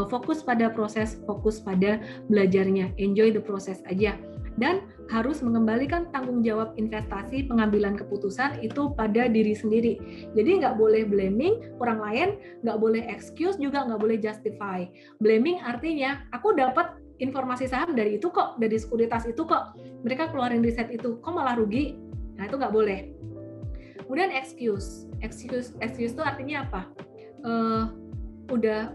Fokus pada proses, fokus pada belajarnya, enjoy the process aja, dan harus mengembalikan tanggung jawab investasi, pengambilan keputusan itu pada diri sendiri. Jadi nggak boleh blaming orang lain, nggak boleh excuse, juga nggak boleh justify. Blaming artinya aku dapat informasi saham dari itu kok, dari sekuritas itu kok, mereka keluarin riset itu, kok malah rugi? Nah, itu nggak boleh. Kemudian excuse itu artinya apa? Udah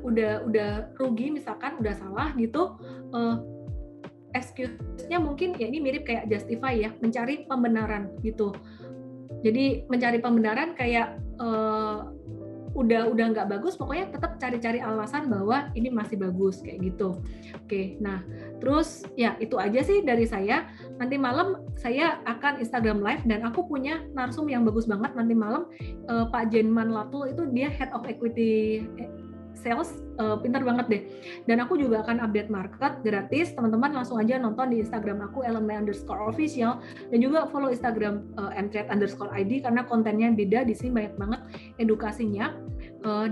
rugi misalkan, udah salah gitu, excuse-nya mungkin ya ini mirip kayak justify ya, mencari pembenaran gitu. Jadi mencari pembenaran kayak udah nggak bagus, pokoknya tetap cari-cari alasan bahwa ini masih bagus kayak gitu. Oke, nah terus ya itu aja sih dari saya. Nanti malam saya akan Instagram Live dan aku punya narsum yang bagus banget nanti malam. Pak Jenman Latul itu dia Head of Equity Sales, pintar banget deh. Dan aku juga akan update market gratis. Teman-teman langsung aja nonton di Instagram aku @ellenmay_official dan juga follow Instagram @mtrade_id karena kontennya beda. Di sini banyak banget edukasinya.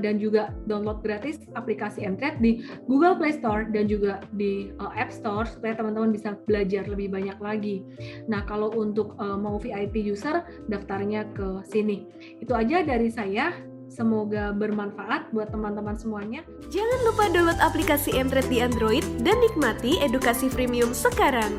Dan juga download gratis aplikasi Mtrade di Google Play Store dan juga di App Store supaya teman-teman bisa belajar lebih banyak lagi. Nah, kalau untuk mau VIP user, daftarnya ke sini. Itu aja dari saya. Semoga bermanfaat buat teman-teman semuanya. Jangan lupa download aplikasi Mtrade di Android dan nikmati edukasi premium sekarang.